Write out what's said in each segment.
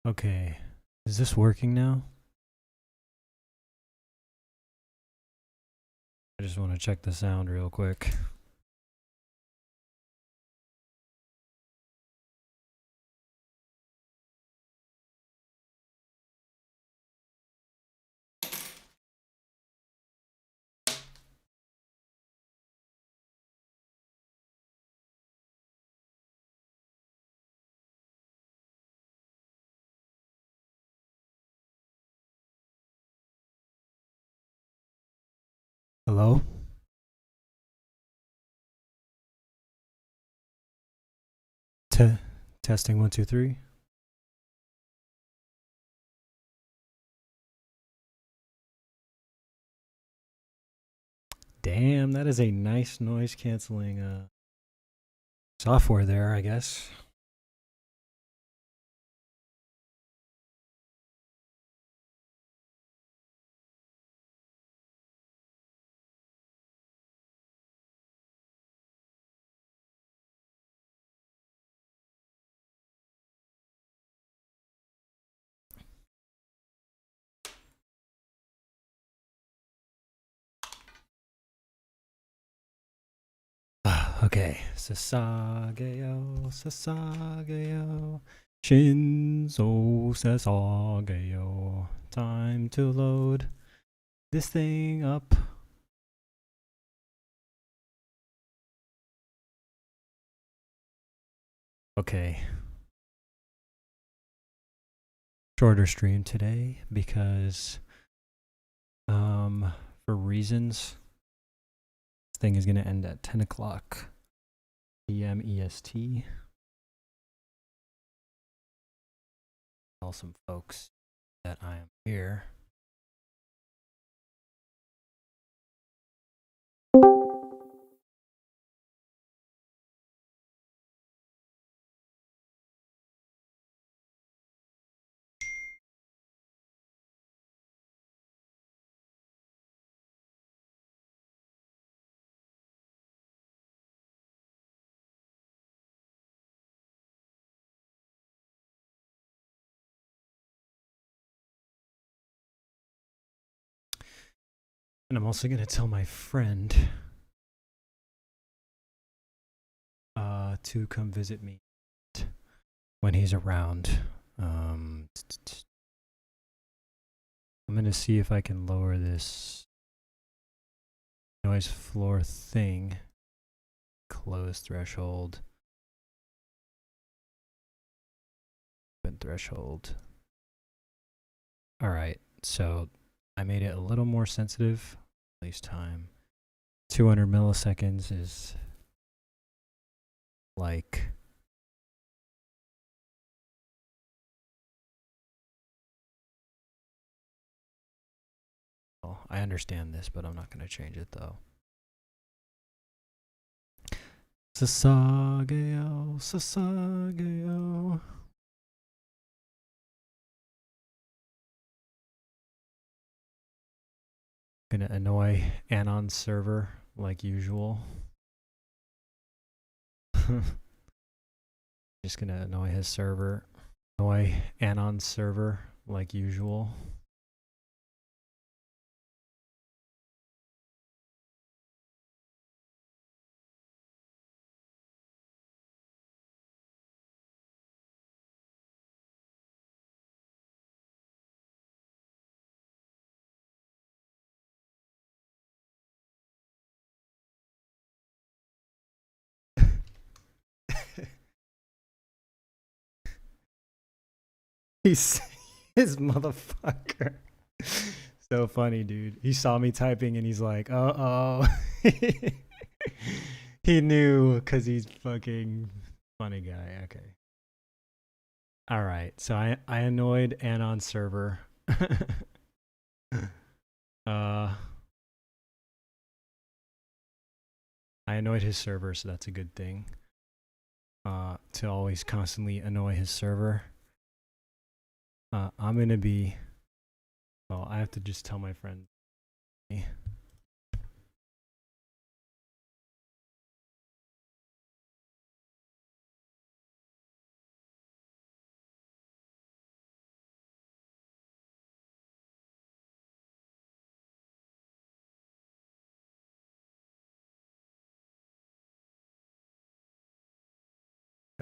Okay, is this working now? I just want to check the sound real quick. Hello? Testing 1, 2, 3. Damn, that is a nice noise canceling software there, I guess. Okay. Sasageo, Sasageo, Shinzo Sasageo. Time to load this thing up. Okay. Shorter stream today because for reasons this thing is going to end at 10 o'clock p.m. EST. Tell some folks that I am here. And I'm also going to tell my friend to come visit me when he's around. I'm going to see if I can lower this noise floor thing. Close threshold. Open threshold. All right, so I made it a little more sensitive. Release time. 200 milliseconds is like oh, I understand this, but I'm not going to change it though. Sasageo, Sasageo. Gonna annoy Anon's server like usual. Just gonna annoy his server. Annoy Anon's server like usual. He's his motherfucker. So funny, dude. He saw me typing and he's like, oh. He knew because he's fucking funny guy. Okay. All right. So I annoyed Anon's server. I annoyed his server, so that's a good thing. To always constantly annoy his server. I'm gonna be. Well, I have to just tell my friend.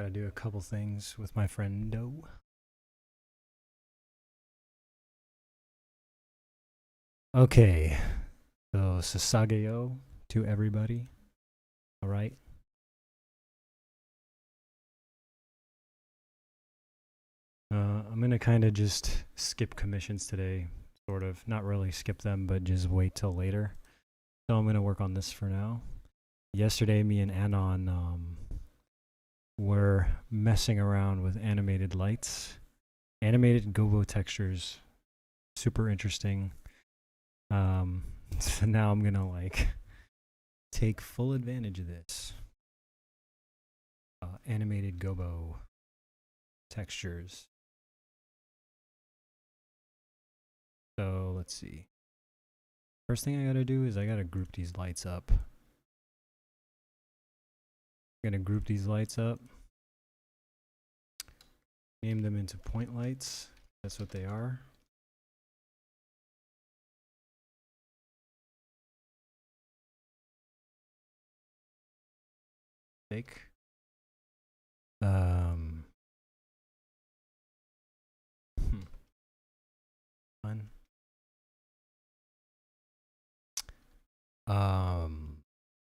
Gotta do a couple things with my friend Do. Okay, so Sasageo to everybody. All right. I'm gonna kind of just skip commissions today, sort of. Not really skip them, but just wait till later. So I'm gonna work on this for now. Yesterday, me and Anon were messing around with animated lights, animated gobo textures. Super interesting. So now I'm gonna like take full advantage of this. Animated gobo textures. So let's see. First thing I gotta do is I gotta group these lights up. I'm gonna group these lights up. Name them into point lights. That's what they are. Um, Fun.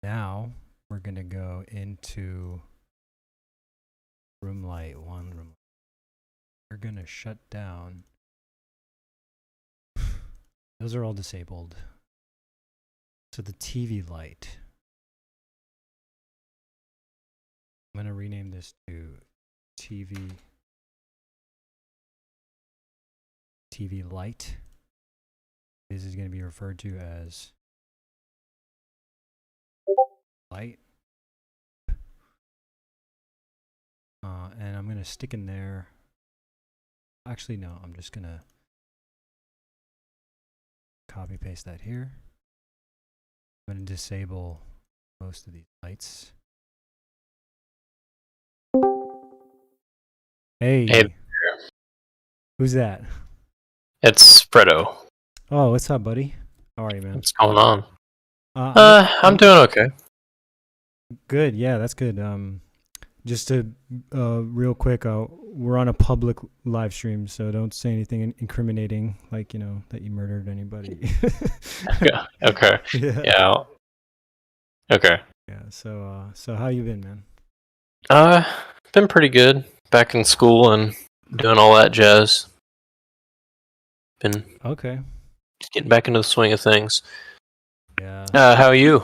Now we're gonna go into room light one. Room. We're gonna shut down. Those are all disabled. So the TV light. I'm gonna rename this to TV light. This is gonna be referred to as light. And I'm gonna stick in there. Actually, no, I'm just gonna copy paste that here. I'm gonna disable most of these lights. Hey. Who's that? It's Fredo. Oh, what's up, buddy? How are you, man? What's going on? I'm doing okay. Good, yeah, that's good. Just to real quick, we're on a public live stream, so don't say anything incriminating, like that you murdered anybody. Yeah. Okay. Yeah. Okay. Yeah. So how you been, man? Been pretty good. Back in school and doing all that jazz. Been okay. Just getting back into the swing of things. Yeah. How are you?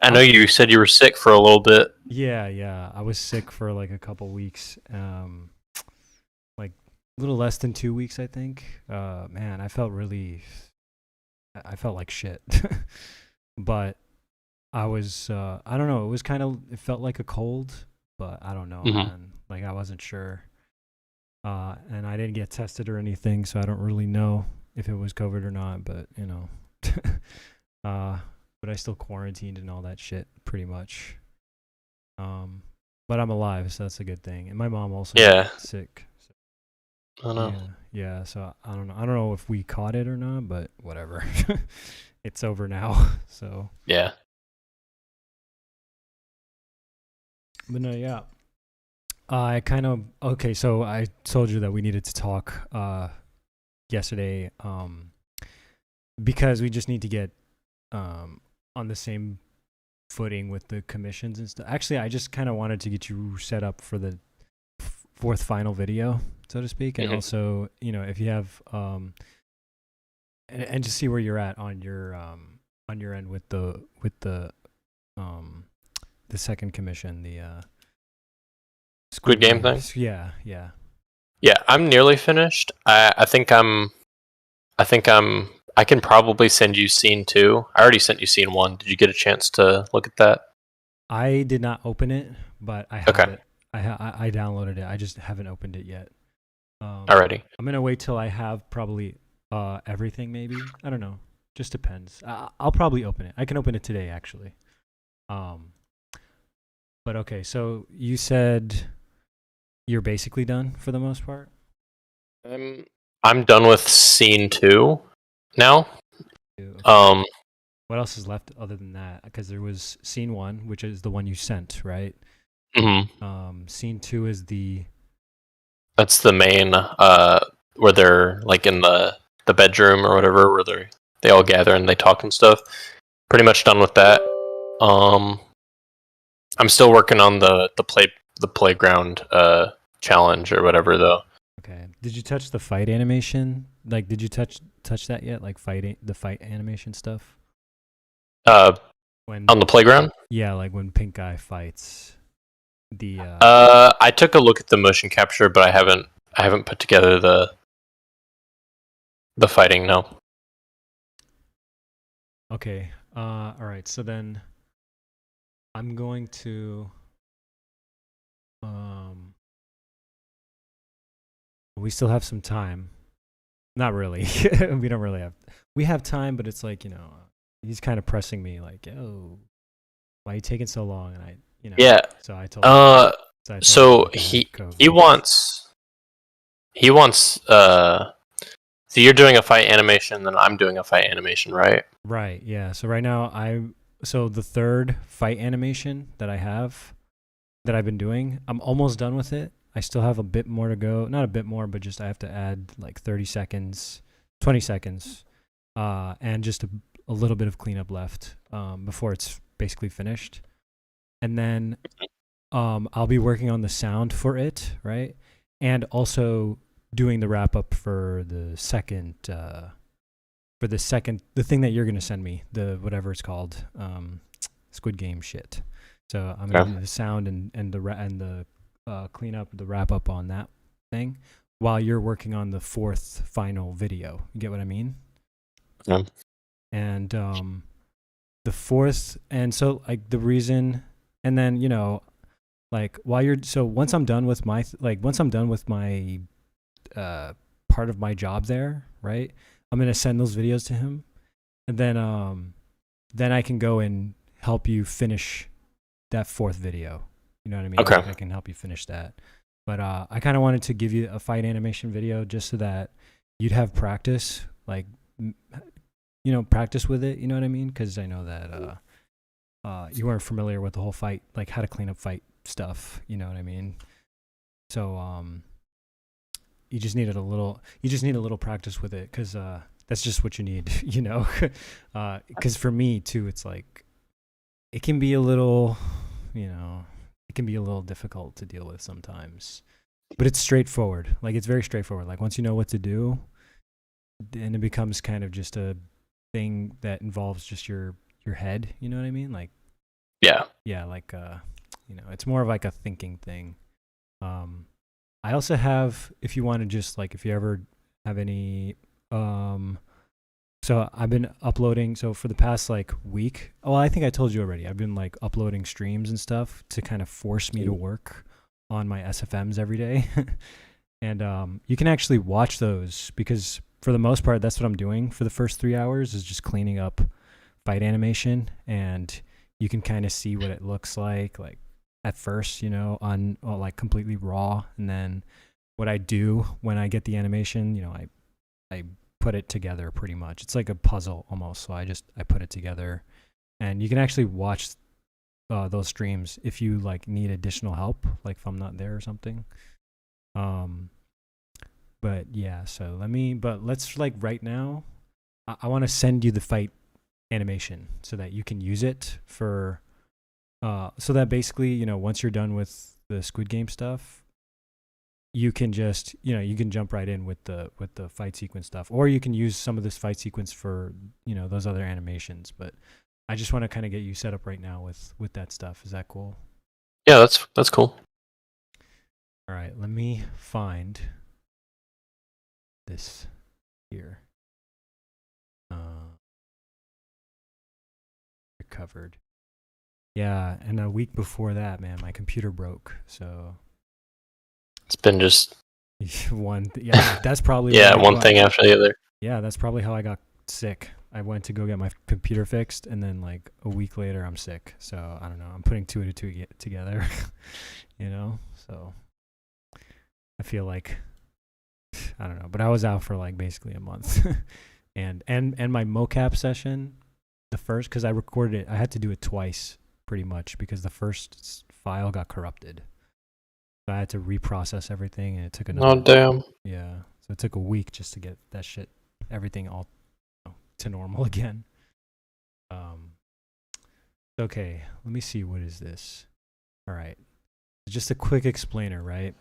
I know you said you were sick for a little bit. Yeah. I was sick for like a couple weeks. Like a little less than 2 weeks, I think. Man, I felt like shit. But I was, I don't know. It felt like a cold, but I don't know, man. Like I wasn't sure. And I didn't get tested or anything, so I don't really know if it was COVID or not, but but I still quarantined and all that shit pretty much. But I'm alive, so that's a good thing. And my mom also got sick. So. I know. Yeah, so I don't know. I don't know if we caught it or not, but whatever. It's over now. So yeah. But no, yeah. So I told you that we needed to talk yesterday because we just need to get on the same footing with the commissions and stuff. Actually, I just kind of wanted to get you set up for the fourth final video, so to speak, and also, if you have and to see where you're at on your end with the second commission, the Squid Game thing? Yeah. Yeah, I'm nearly finished. I can probably send you scene 2. I already sent you scene 1. Did you get a chance to look at that? I did not open it, but I have it. I downloaded it. I just haven't opened it yet. Alrighty. I'm gonna wait till I have probably everything. Maybe, I don't know. Just depends. I'll probably open it. I can open it today, actually. But okay. So you said you're basically done for the most part. I'm done with scene 2 now. Okay. What else is left other than that? Because there was scene 1, which is the one you sent, right? Scene 2 is the That's the main where they're like in the bedroom or whatever, where they all gather and they talk and stuff. Pretty much done with that. I'm still working on the playground challenge or whatever though. okay. Did you touch the fight animation? Like, did you touch that yet? Like the fight animation stuff. When On the playground. yeah, like when Pink Guy fights the. I took a look at the motion capture, but I haven't put together the fighting. No. Okay. All right. So then, I'm going to. We still have some time. Not really. We don't really have. We have time, but it's like he's kind of pressing me, like, "Oh, why are you taking so long?" And Yeah. So I told. Him, So he wants. So you're doing a fight animation, then I'm doing a fight animation, right? Right. Yeah. So right now so the third fight animation that I've been doing, I'm almost done with it. I still have a bit more to go. Not a bit more, but just I have to add like 30 seconds, 20 seconds, and just a little bit of cleanup left before it's basically finished. And then I'll be working on the sound for it, right? And also doing the wrap up for the second, the thing that you're gonna send me, the whatever it's called, Squid Game shit. So I'm gonna do the sound and the clean up, the wrap up on that thing, while you're working on the fourth final video. You get what I mean? Yeah. And the fourth, and so like the reason, and then like while you're once I'm done with my part of my job there, right? I'm gonna send those videos to him, and then I can go and help you finish that fourth video. You know what I mean? Okay. Like I can help you finish that. But I kind of wanted to give you a fight animation video just so that you'd have practice, like practice with it. You know what I mean? Because I know that you weren't familiar with the whole fight, like how to clean up fight stuff. You know what I mean? So you just need a little practice with it, because that's just what you need. Because for me too, it's like it can be a little, it can be a little difficult to deal with sometimes, but it's straightforward. Like it's very straightforward. Like once you know what to do, then it becomes kind of just a thing that involves just your head. You know what I mean? Like yeah, like it's more of like a thinking thing. I also have, if you want to just like, if you ever have any, so I've been uploading, so for the past like week, well, I think I told you already, I've been like uploading streams and stuff to kind of force me to work on my SFMs every day. And you can actually watch those, because for the most part, that's what I'm doing for the first 3 hours, is just cleaning up fight animation. And you can kind of see what it looks like at first, on like completely raw. And then what I do when I get the animation, I put it together pretty much. It's like a puzzle almost. So I put it together, and you can actually watch those streams if you like need additional help, like if I'm not there or something. But yeah, so let's like right now, I want to send you the fight animation so that you can use it for, so that basically, once you're done with the Squid Game stuff, you can just, you can jump right in with the fight sequence stuff, or you can use some of this fight sequence for, those other animations. But I just want to kind of get you set up right now with that stuff. Is that cool? Yeah, that's cool. All right, let me find this here. Recovered. Yeah, and a week before that, man, my computer broke. So it's been just yeah, that's probably one thing after the other. Yeah, that's probably how I got sick. I went to go get my computer fixed, and then like a week later, I'm sick. So I don't know. I'm putting two and two together, So I feel like, I don't know, but I was out for like basically a month, and my mocap session, the first, because I recorded it, I had to do it twice pretty much, because the first file got corrupted. So I had to reprocess everything, and it took Oh another. damn. Yeah, so it took a week just to get that shit, everything all to normal again. Okay, let me see. What is this? All right, just a quick explainer, right?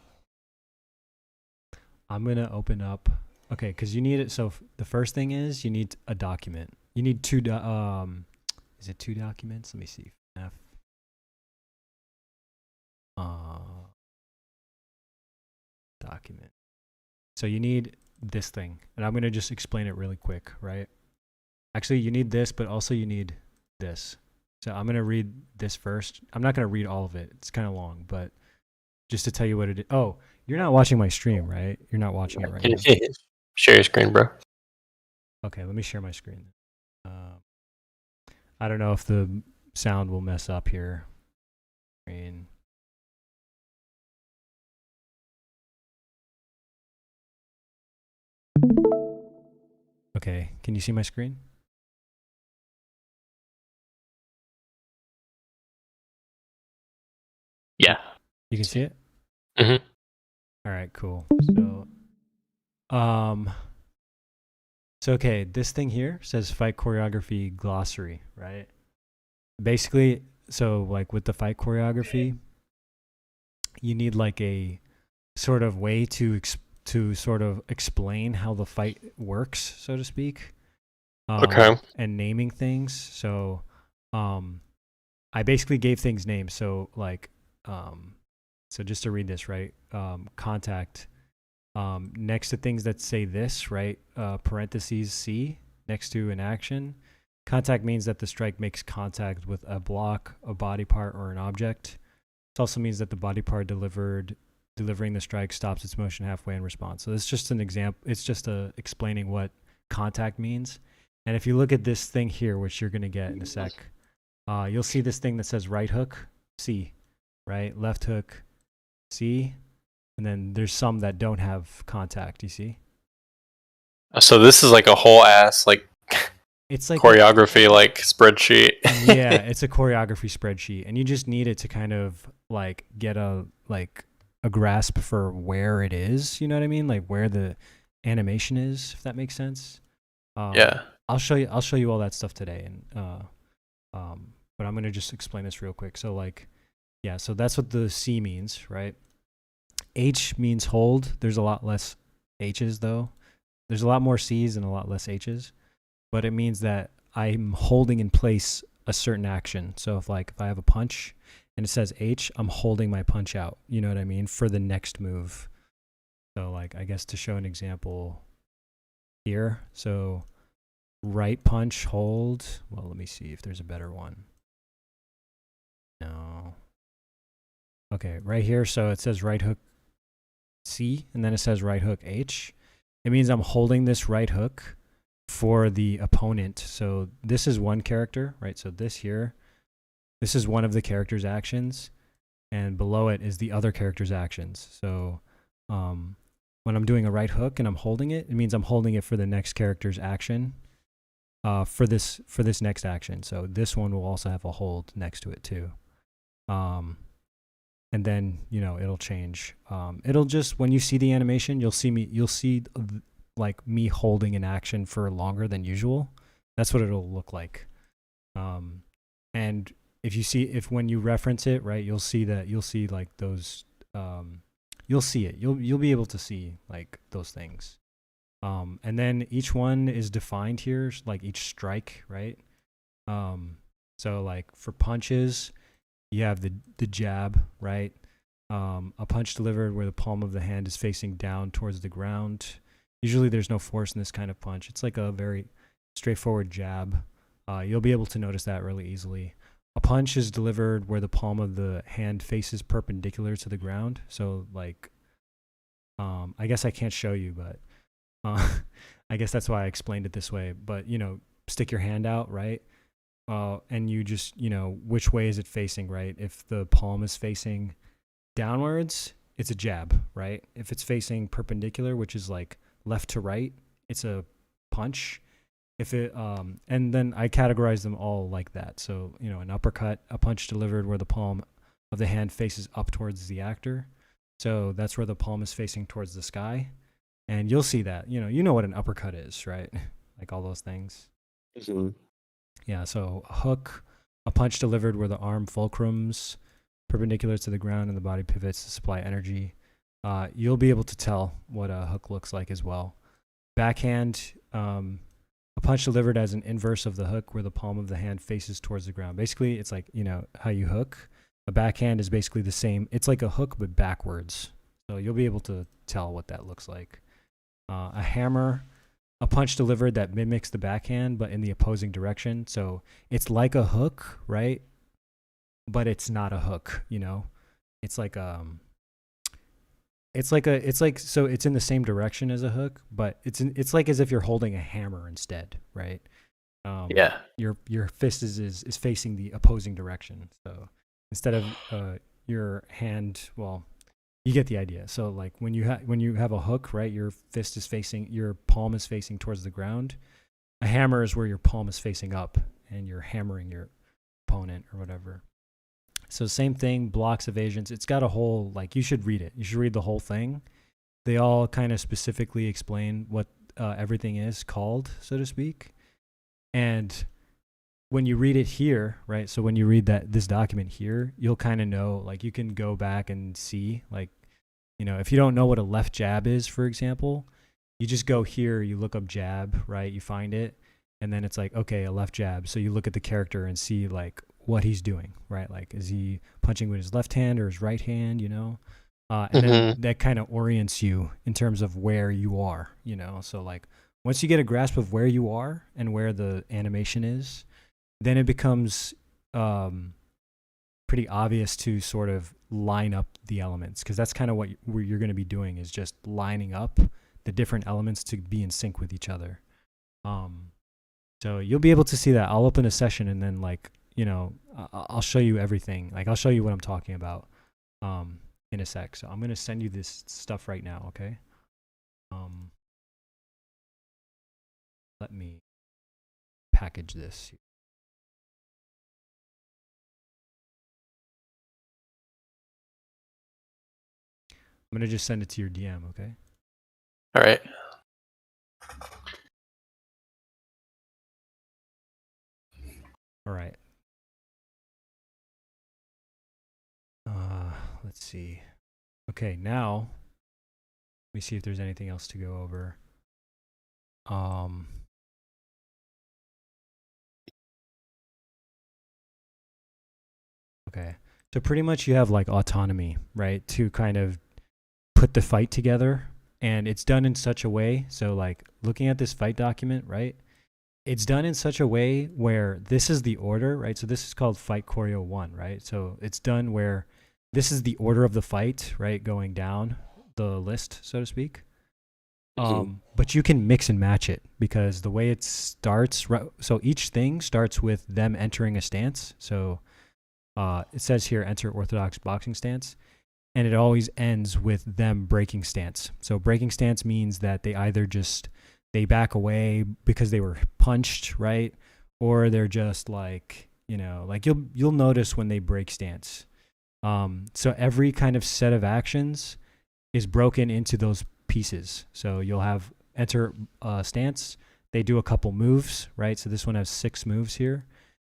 I'm gonna open up. Okay, because you need it. So the first thing is you need a document. You need two. Is it two documents? Let me see. F. Document. So you need this thing, and I'm gonna just explain it really quick, right? Actually, you need this, but also you need this. So I'm gonna read this first. I'm not gonna read all of it. It's kind of long, but just to tell you what it is. Oh, you're not watching my stream, right? You're not watching it right Can now. you share your screen, bro? Okay, let me share my screen. I don't know if the sound will mess up here. Screen. Okay, can you see my screen? Yeah. You can see it? Mm-hmm. All right, cool. So okay, this thing here says fight choreography glossary, right? Basically, so like with the fight choreography, you need like a sort of way to sort of explain how the fight works, so to speak. Okay. And naming things. So, I basically gave things names. So like, so just to read this, right? Contact. Next to things that say this, right? Parentheses C next to an action. Contact means that the strike makes contact with a block, a body part, or an object. It also means that the body part delivering the strike stops its motion halfway in response. So it's just an example. It's just explaining what contact means. And if you look at this thing here, which you're going to get in a sec, you'll see this thing that says right hook, C, right? Left hook, C. And then there's some that don't have contact, you see? So this is like a whole ass like It's like choreography like spreadsheet. yeah, it's a choreography spreadsheet, and you just need it to kind of like get a grasp for where it is, you know what I mean? Like where the animation is, if that makes sense. Yeah. I'll show you all that stuff today, and but I'm gonna just explain this real quick. So like, yeah, so that's what the C means, right? H means hold. There's a lot less H's though. There's a lot more C's and a lot less H's, but it means that I'm holding in place a certain action. So if I have a punch and it says H, I'm holding my punch out. You know what I mean? For the next move. So like, I guess to show an example here. So right punch, hold. Well, let me see if there's a better one. No. Okay, right here. So it says right hook C, and then it says right hook H. It means I'm holding this right hook for the opponent. So this is one character, right? So this is one of the character's actions, and below it is the other character's actions. So when I'm doing a right hook and I'm holding it, it means I'm holding it for the next character's action. For this next action. So this one will also have a hold next to it too. And then, it'll change. It'll just, when you see the animation, you'll see like me holding an action for longer than usual. That's what it'll look like. And if when you reference it, right, you'll see like those, you'll see it. You'll be able to see like those things. And then each one is defined here, like each strike, right? So like for punches, you have the jab, right? A punch delivered where the palm of the hand is facing down towards the ground. Usually there's no force in this kind of punch. It's like a very straightforward jab. You'll be able to notice that really easily. A punch is delivered where the palm of the hand faces perpendicular to the ground. So like, I guess I can't show you, but I guess that's why I explained it this way. But, stick your hand out, right? And you just, which way is it facing, right? If the palm is facing downwards, it's a jab, right? If it's facing perpendicular, which is like left to right, it's a punch. If it, and then I categorize them all like that. So, an uppercut, a punch delivered where the palm of the hand faces up towards the actor. So that's where the palm is facing towards the sky. And you'll see that. You know what an uppercut is, right? Like all those things. Mhm. Yeah, so a hook, a punch delivered where the arm fulcrums perpendicular to the ground and the body pivots to supply energy. You'll be able to tell what a hook looks like as well. Backhand, a punch delivered as an inverse of the hook where the palm of the hand faces towards the ground. Basically, it's like, how you hook. A backhand is basically the same. It's like a hook, but backwards. So you'll be able to tell what that looks like. A hammer, a punch delivered that mimics the backhand, but in the opposing direction. So it's like a hook, right? But it's not a hook, It's like so it's in the same direction as a hook, but it's like as if you're holding a hammer instead, right? Yeah. Your fist is facing the opposing direction. So instead of your hand, well, you get the idea. So like when you have a hook, right, your palm is facing towards the ground. A hammer is where your palm is facing up and you're hammering your opponent or whatever. So same thing, blocks, evasions. It's got a whole, like, you should read it. You should read the whole thing. They all kind of specifically explain what everything is called, so to speak. And when you read it here, right, so when you read this document here, you'll kind of know, like, you can go back and see, like, if you don't know what a left jab is, for example, you just go here, you look up jab, right, you find it, and then it's like, okay, a left jab. So you look at the character and see, like, what he's doing, right? Like, is he punching with his left hand or his right hand, And then that kind of orients you in terms of where you are, So, like, once you get a grasp of where you are and where the animation is, then it becomes pretty obvious to sort of line up the elements, because that's kind of what you're going to be doing, is just lining up the different elements to be in sync with each other. So you'll be able to see that. I'll open a session and then, like, I'll show you everything. Like, I'll show you what I'm talking about in a sec. So I'm going to send you this stuff right now, okay? Let me package this. I'm going to just send it to your DM, okay? All right. All right. Let's see. Okay, now let me see if there's anything else to go over. Okay. So pretty much you have, like, autonomy, right, to kind of put the fight together, and it's done in such a way. So, like, looking at this fight document, right, it's done in such a way where this is the order, right? So this is called Fight Choreo 1, right? So it's done where this is the order of the fight, right, going down the list, so to speak. But you can mix and match it, because the way it starts, so each thing starts with them entering a stance. So it says here, enter orthodox boxing stance, and it always ends with them breaking stance. So breaking stance means that they either they back away because they were punched, right? Or they're just like, like you'll notice when they break stance. So every kind of set of actions is broken into those pieces. So you'll have enter stance. They do a couple moves, right? So this one has 6 moves here,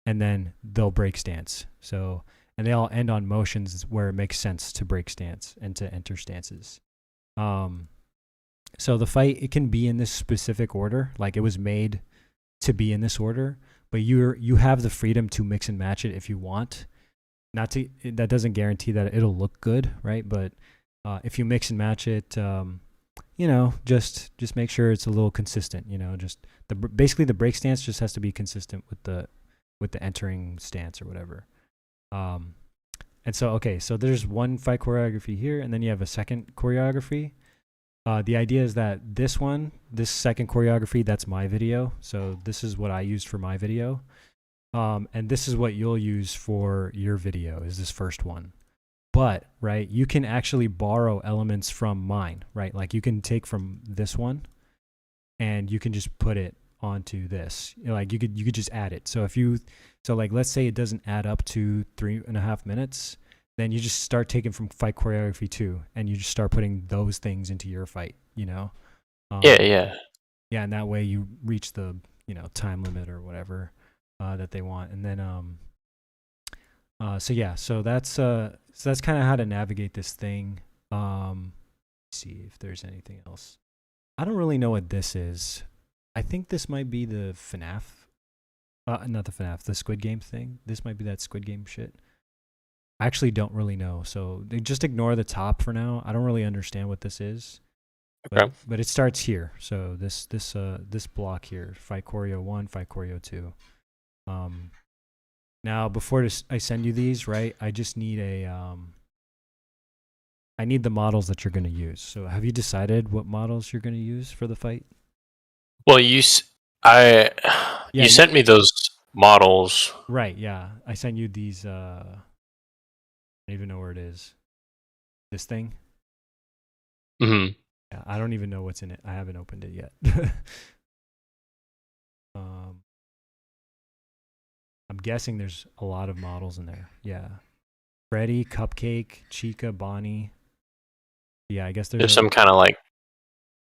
and then they'll break stance. So, and they all end on motions where it makes sense to break stance and to enter stances. So the fight, it can be in this specific order, like it was made to be in this order, but you have the freedom to mix and match it if you want. That doesn't guarantee that it'll look good, right? But if you mix and match it, just make sure it's a little consistent. Just basically the break stance just has to be consistent with the entering stance or whatever. And so, okay, so there's one fight choreography here, and then you have a second choreography. The idea is that this second choreography, that's my video. So this is what I used for my video. And this is what you'll use for your video, is this first one. But, right, you can actually borrow elements from mine, right? Like, you can take from this one and you can just put it onto this. Like, you could just add it. So like, let's say it doesn't add up to 3.5 minutes, then you just start taking from fight choreography too, and you just start putting those things into your fight. Yeah, Yeah, and that way you reach the time limit or whatever that they want, and then so that's kind of how to navigate this thing. See if there's anything else. I don't really know what this is. I think this might be the FNAF. Not the FNAF, the Squid Game thing. This might be that Squid Game shit. I actually don't really know. So just ignore the top for now. I don't really understand what this is. Okay. But it starts here. So this block here, Fight Choreo 1, Fight Choreo 2. Now before I send you these, right? I just need I need the models that you're going to use. So have you decided what models you're going to use for the fight? Well, you sent me those models. Right, yeah. I sent you these I don't even know where it is. This thing? Mm-hmm. Yeah, I don't even know what's in it. I haven't opened it yet. I'm guessing there's a lot of models in there. Yeah. Freddy, Cupcake, Chica, Bonnie. Yeah, I guess There's some kind of like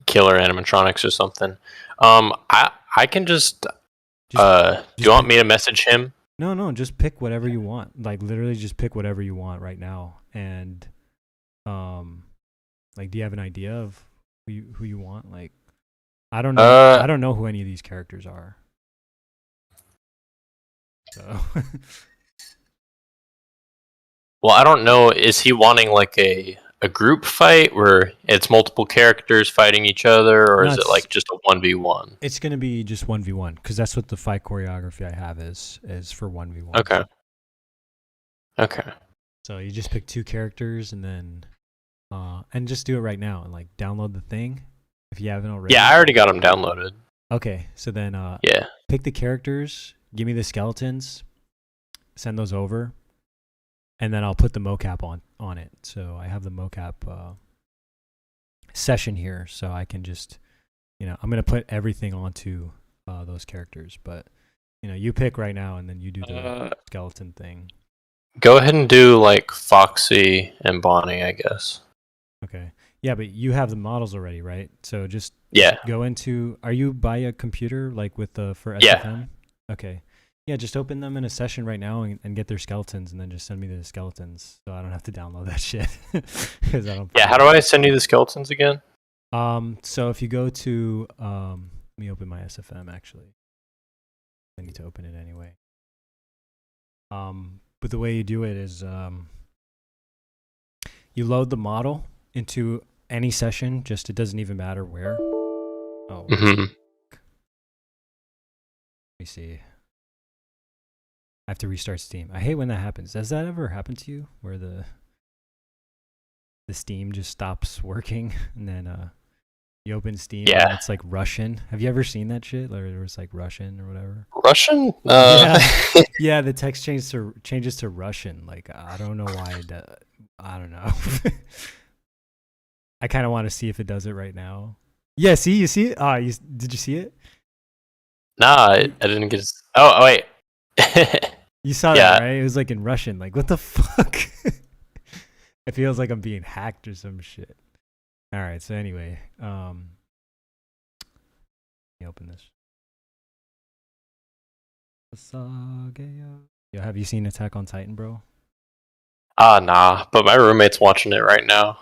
killer animatronics or something. I can just do you want me to message him? No, just pick whatever you want. Like literally just pick whatever you want right now. And like do you have an idea of who you want? Like I don't know. I don't know who any of these characters are. So well, I don't know. Is he wanting like a group fight where it's multiple characters fighting each other, or is it like just a 1v1? It's gonna be just 1v1 because that's what the fight choreography I have is for 1v1. Okay. So you just pick 2 characters and then and just do it right now and like download the thing if you haven't already. Yeah, I already got them downloaded. Okay, so then yeah, pick the characters, give me the skeletons, send those over, and then I'll put the mocap on it. So I have the mocap session here, so I can just I'm gonna put everything onto those characters. But you pick right now, and then you do the skeleton thing. Go ahead and do like Foxy and Bonnie, I guess. Okay. Yeah, but you have the models already, right? So just go into. Are you by a computer like for SFM? Yeah. Okay. Yeah, just open them in a session right now and get their skeletons, and then just send me the skeletons, so I don't have to download that shit. Because I don't. Yeah. How do I send you the skeletons again? So if you go to let me open my SFM actually. I need to open it anyway. But the way you do it is you load the model into any session. Just it doesn't even matter where. Oh. Let me see. I have to restart Steam. I hate when that happens. Does that ever happen to you, where the Steam just stops working and then you open Steam and it's like Russian? Have you ever seen that shit? Or it was like Russian or whatever. Russian? Yeah, the text changes to Russian. Like I don't know why. I don't know. I kind of want to see if it does it right now. Yeah, see, you see it? Did you see it? Nah, I didn't get. Oh wait. You saw that, right? It was like in Russian. Like, what the fuck? It feels like I'm being hacked or some shit. All right. So anyway, let me open this. Yo, have you seen Attack on Titan, bro? Nah. But my roommate's watching it right now.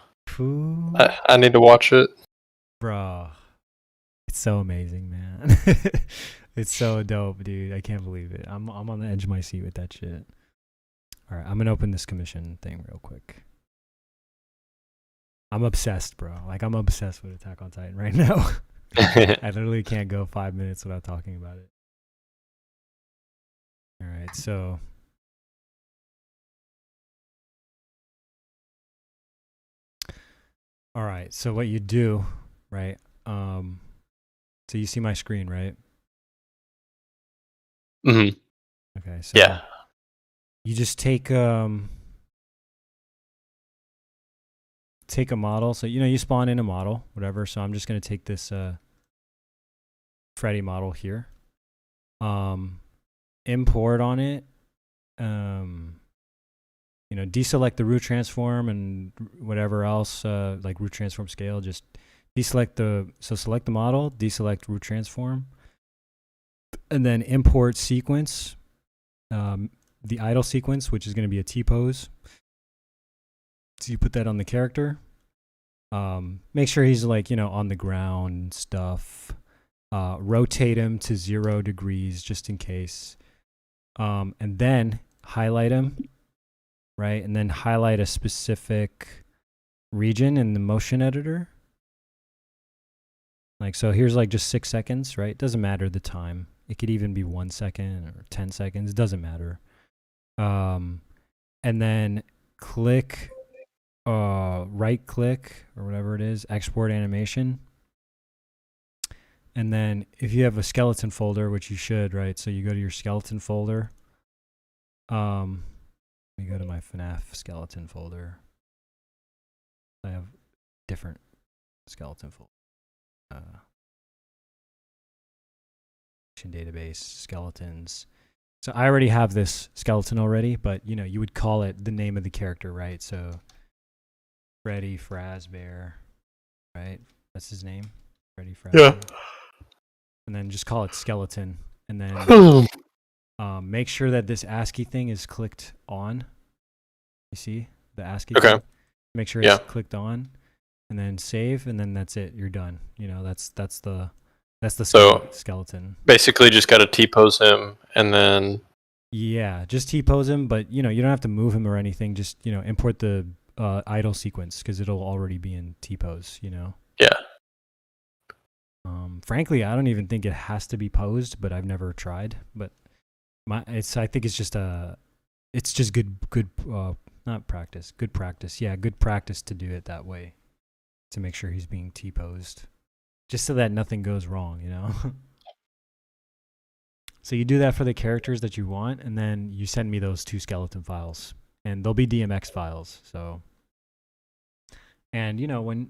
I need to watch it. Bro, it's so amazing, man. It's so dope, dude. I can't believe it. I'm on the edge of my seat with that shit. All right, I'm gonna open this commission thing real quick. I'm obsessed, bro. Like I'm obsessed with Attack on Titan right now. I literally can't go 5 minutes without talking about it. All right, so what you do, right? So you see my screen, right? Mm-hmm. Okay, so you just take a model. So you spawn in a model, whatever. So I'm just gonna take this Freddy model here. Import on it. deselect the root transform and whatever else, like root transform scale. Just select the model, deselect root transform, and then import sequence, the idle sequence, which is going to be a T-pose. So you put that on the character. Make sure he's like, on the ground and stuff. Rotate him to 0 degrees just in case. And then highlight him, right? And then highlight a specific region in the motion editor. Like, so here's like just 6 seconds, right? Doesn't matter the time. It could even be 1 second or 10 seconds. It doesn't matter. And then click, right click or whatever it is, export animation. And then if you have a skeleton folder, which you should, right? So you go to your skeleton folder. Let me go to my FNAF skeleton folder. I have different skeleton folder. Database skeletons. So I already have this skeleton already, but you would call it the name of the character, right? So Freddy Fazbear, right? That's his name, Freddy Fazbear. Yeah. And then just call it skeleton, and then make sure that this ASCII thing is clicked on. You see the ASCII thing? Make sure it's clicked on, and then save, and then that's it. You're done. That's the skeleton. Basically, just got to T-pose him, and then just T-pose him, but you don't have to move him or anything. Just import the idle sequence because it'll already be in T-pose. Yeah. Frankly, I don't even think it has to be posed, but I've never tried. But I think it's just good not practice, good practice. Yeah, good practice to do it that way, to make sure he's being T-posed, just so that nothing goes wrong. So you do that for the characters that you want, and then you send me those 2 skeleton files, and they'll be DMX files. So. And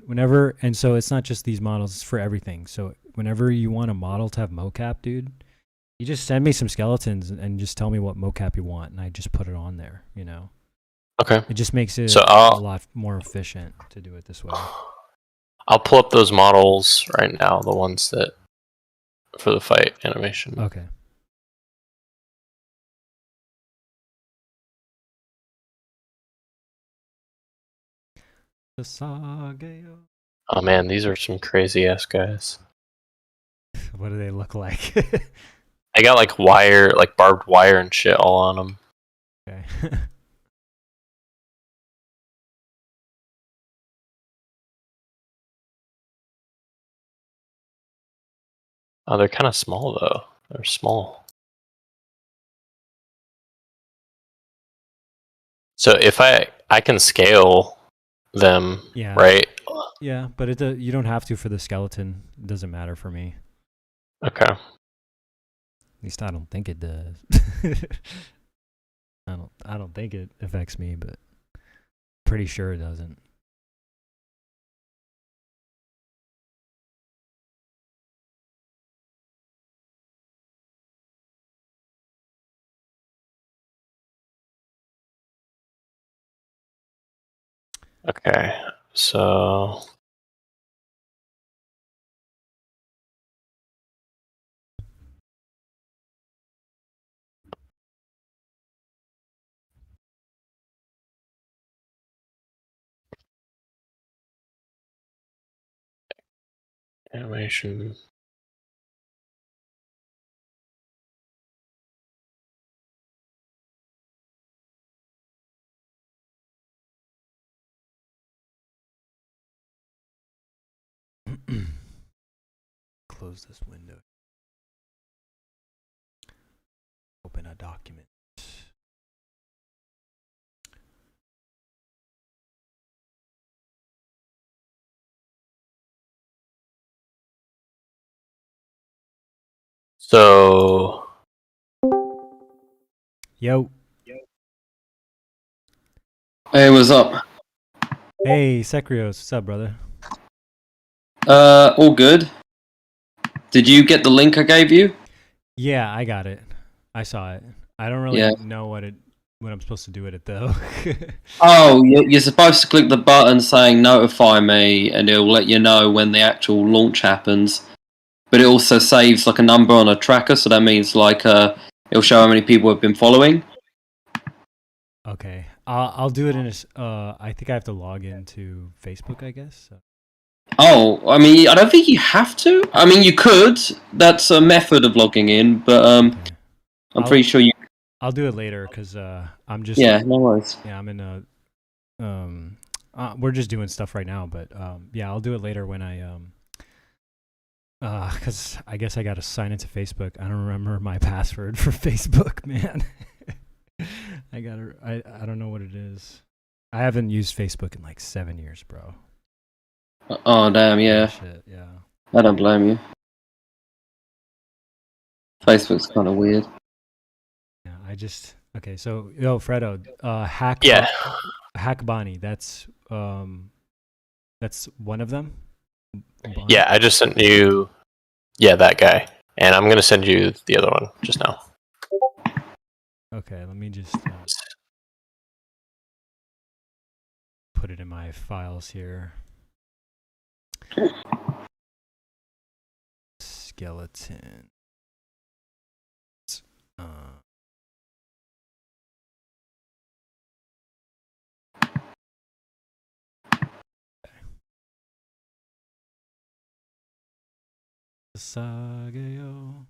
whenever, and so it's not just these models, it's for everything. So whenever you want a model to have mocap, dude, you just send me some skeletons and just tell me what mocap you want, and I just put it on there. Okay. It just makes it a lot more efficient to do it this way. I'll pull up those models right now, the ones that for the fight animation. Okay. Oh man, these are some crazy ass guys. What do they look like? I got like wire, like barbed wire and shit all on them. Okay. Oh, they're kind of small though. They're small. So if I can scale them, right? Yeah, but you don't have to for the skeleton. It doesn't matter for me. Okay. At least I don't think it does. I don't think it affects me, but pretty sure it doesn't. Okay, so animation. Close this window. Open a document. So Yo. Hey, what's up? Hey, Sekrios, what's up, brother? All good. Did you get the link I gave you? Yeah, I got it. I saw it. I don't really know what when I'm supposed to do it though. Oh, you're supposed to click the button saying notify me, and it'll let you know when the actual launch happens. But it also saves like a number on a tracker, so that means like it'll show how many people have been following. Okay, I'll do it in a. I think I have to log into Facebook, I guess. So. Oh, I mean, I don't think you have to. I mean, you could. That's a method of logging in, but Okay. I'm pretty sure you. I'll do it later because I'm just. Yeah, no worries. Yeah, I'm in a. We're just doing stuff right now, but yeah, I'll do it later when I because I guess I got to sign into Facebook. I don't remember my password for Facebook, man. I don't know what it is. I haven't used Facebook in like 7 years, bro. Oh damn, yeah. Shit, yeah. I don't blame you. Facebook's kind of weird. Yeah, I just okay. So Fredo, hack. Yeah. Hack Bonnie. That's one of them. Bonnie? Yeah, I just sent you. Yeah, that guy, and I'm gonna send you the other one just now. Okay, let me just put it in my files here. Skeleton. Sasageo.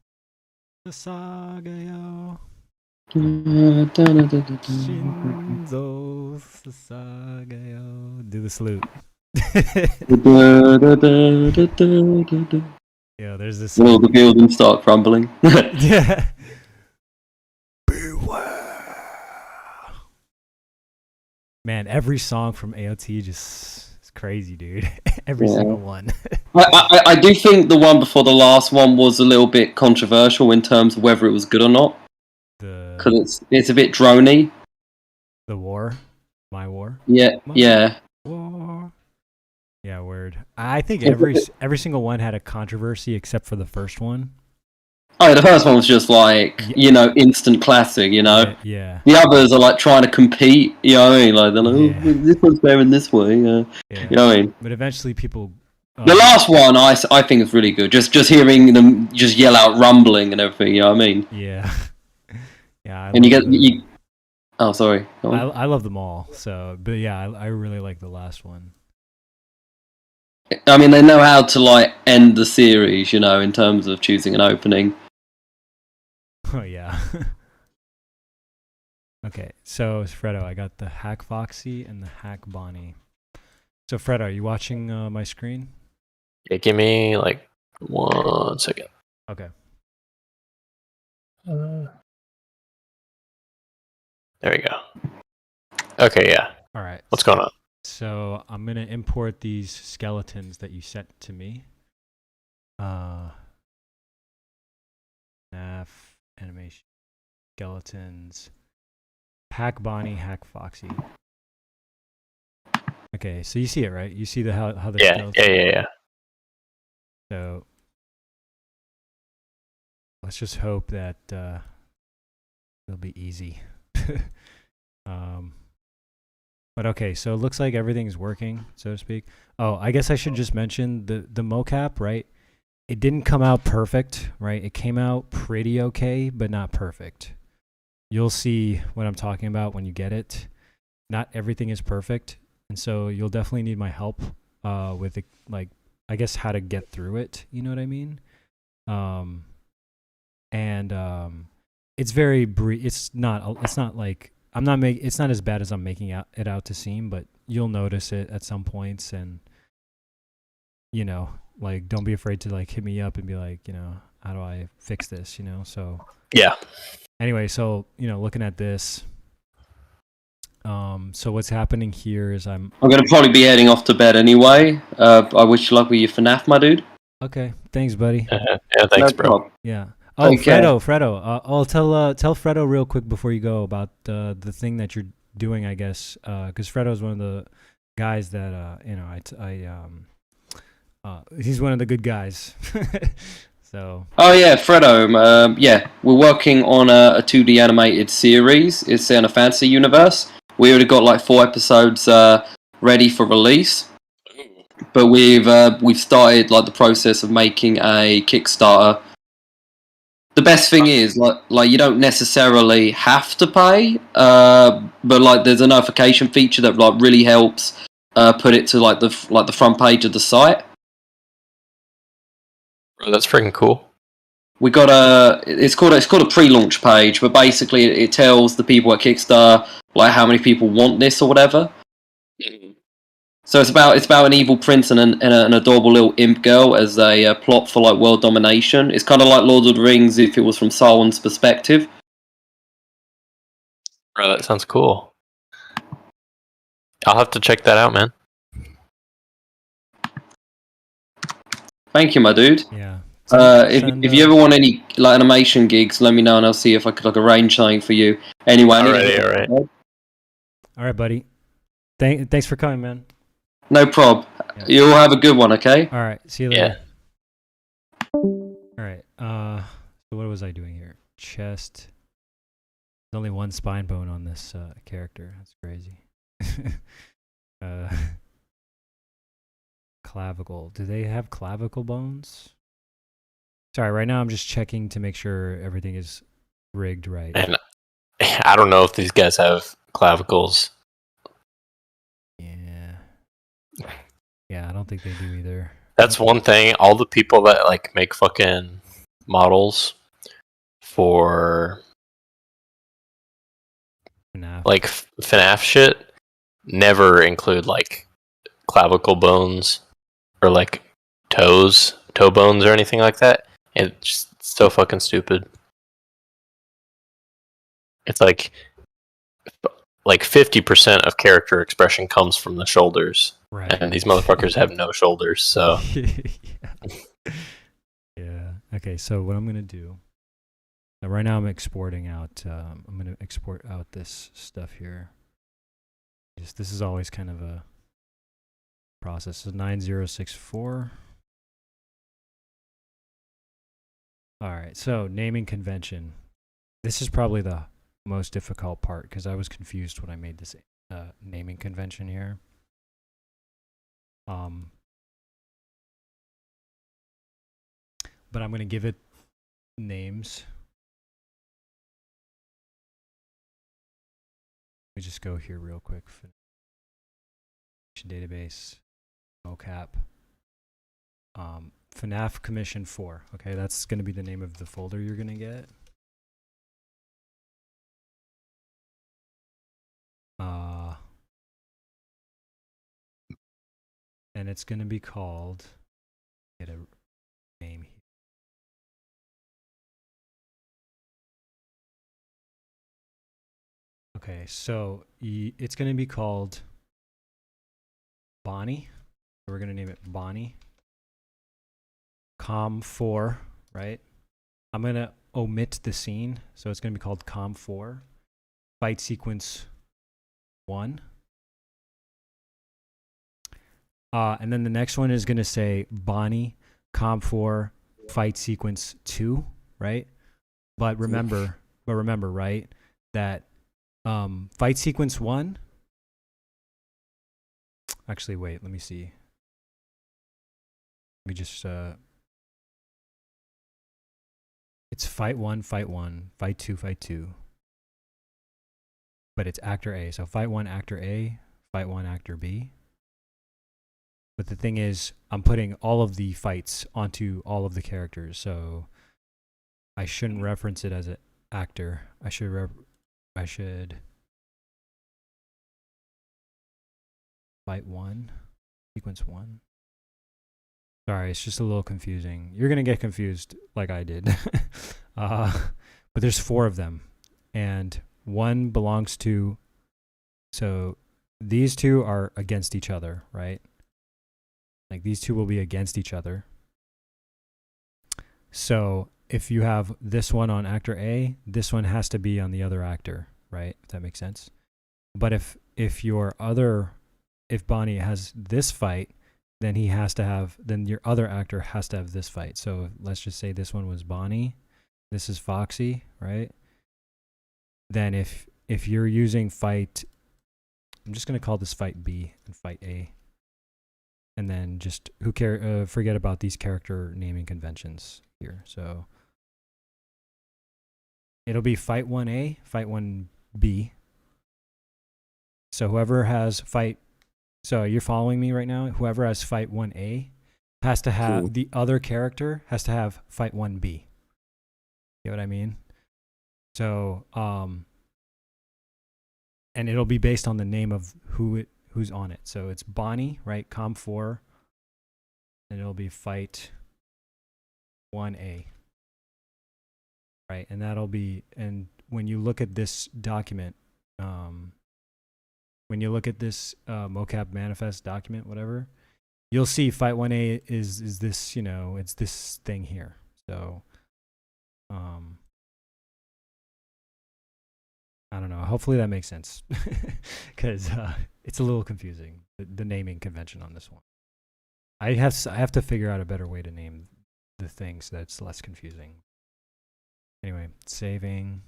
Sasageo. Shinzo Sasageo. Do the salute. Yeah, there's this. Will the buildings start crumbling? Yeah. Beware. Man, every song from AOT just is crazy, dude. Every single one. I do think the one before the last one was a little bit controversial in terms of whether it was good or not. Because it's a bit drony. The War? My War? Yeah, yeah. War. Yeah, word. I think every single one had a controversy except for the first one. Oh, the first one was just like, instant classic, Yeah. The others are like trying to compete, you know what I mean? Like, they're like, this one's better in this way, You know what I mean? But eventually people... the last one, I think is really good. Just hearing them just yell out rumbling and everything, you know what I mean? Yeah. Yeah. Oh, sorry. I love them all, so... But yeah, I really like the last one. I mean, they know how to, like, end the series, in terms of choosing an opening. Oh, yeah. Okay, so Fredo, I got the Hack Foxy and the Hack Bonnie. So, Fredo, are you watching my screen? Yeah, give me, like, 1 second. Okay. There we go. Okay, yeah. All right. What's going on? So I'm going to import these skeletons that you sent to me. Nav, animation, skeletons, Hack Bonnie, Hack Foxy. Okay, so you see it, right? You see how the skeletons... Yeah. So let's just hope that it'll be easy. But okay, so it looks like everything's working, so to speak. Oh, I guess I should just mention the mocap, right? It didn't come out perfect, right? It came out pretty okay, but not perfect. You'll see what I'm talking about when you get it. Not everything is perfect, and so you'll definitely need my help with it, like, I guess how to get through it. You know what I mean? It's very brief. It's not like it's not as bad as I'm making it out to seem, but you'll notice it at some points, and like, don't be afraid to like hit me up and be like, how do I fix this? So yeah. Anyway, so looking at this, so what's happening here is I'm gonna probably be heading off to bed anyway. I wish you luck with your FNAF, my dude. Okay, thanks, buddy. Yeah, thanks, bro. Problem. Yeah. Oh, Okay. Fredo. I'll tell Fredo real quick before you go about the thing that you're doing, I guess, because Fredo's one of the guys that he's one of the good guys. So. Oh yeah, Fredo. Yeah, we're working on a 2D animated series. It's in a fantasy universe. We already got like 4 episodes ready for release, but we've started like the process of making a Kickstarter. The best thing is like you don't necessarily have to pay, but like there's a notification feature that like really helps put it to like the front page of the site. Bro, that's freaking cool. We got it's called a pre-launch page, but basically it tells the people at Kickstarter like how many people want this or whatever. So it's about an evil prince and an adorable little imp girl as a plot for like world domination. It's kind of like Lord of the Rings if it was from Sauron's perspective. Bro, that sounds cool. I'll have to check that out, man. Thank you, my dude. Yeah. If you ever want any like animation gigs, let me know and I'll see if I could like arrange something for you. Anyway, Alright. All right, buddy. Thanks for coming, man. No prob. Yeah. You all have a good one, okay? All right. See you later. All right. So what was I doing here? Chest. There's only one spine bone on this character. That's crazy. Clavicle. Do they have clavicle bones? Sorry, right now I'm just checking to make sure everything is rigged right. And I don't know if these guys have clavicles. Yeah, I don't think they do either. That's one thing. All the people that like make fucking models for FNAF. like FNAF shit never include like clavicle bones or like toe bones or anything like that. It's just so fucking stupid. It's like 50% of character expression comes from the shoulders. Right. And these motherfuckers have no shoulders, so yeah. Okay, so what I'm gonna do. Now, right now I'm exporting out. I'm gonna export out this stuff here. This is always kind of a process. So 9064. All right. So naming convention. This is probably the most difficult part because I was confused when I made this naming convention here. But I'm going to give it names. Let me just go here real quick. Database, mocap, FNAF Commission 4. Okay, that's going to be the name of the folder you're going to get. And it's going to be called, get a name here. Okay, so it's going to be called Bonnie. So we're going to name it Bonnie. Com4, right? I'm going to omit the scene. So it's going to be called Com4. Fight sequence 1. And then the next one is going to say Bonnie, Com4, fight sequence 2, right? But remember, right, that fight sequence 1. Actually, wait, let me see. Let me just it's fight 1, fight 2, fight 2. But it's actor A. So fight 1, actor A, fight 1, actor B. But the thing is, I'm putting all of the fights onto all of the characters, so I shouldn't reference it as an actor. I should fight 1, sequence 1. Sorry, it's just a little confusing. You're gonna get confused like I did. But there's 4 of them, and one belongs to. So these 2 are against each other, right? Like these 2 will be against each other. So if you have this one on actor A, this one has to be on the other actor, right? If that makes sense. But if Bonnie has this fight, then then your other actor has to have this fight. So let's just say this one was Bonnie, this is Foxy, right? Then if you're using fight, I'm just going to call this fight B and fight A. And then just forget about these character naming conventions here. So it'll be fight 1A, fight 1B. So whoever has fight, so you're following me right now? Whoever has fight 1A has to have, the other character has to have fight 1B. You know what I mean? So, and it'll be based on the name of who's on it. So it's Bonnie, right? Com 4. And it'll be fight 1A. Right? And that'll be, and when you look at this document, when you look at this mocap manifest document, whatever, you'll see fight 1A is this, it's this thing here. So, I don't know. Hopefully that makes sense, because it's a little confusing, the naming convention on this one. I have to figure out a better way to name the thing so that it's less confusing. Anyway, saving.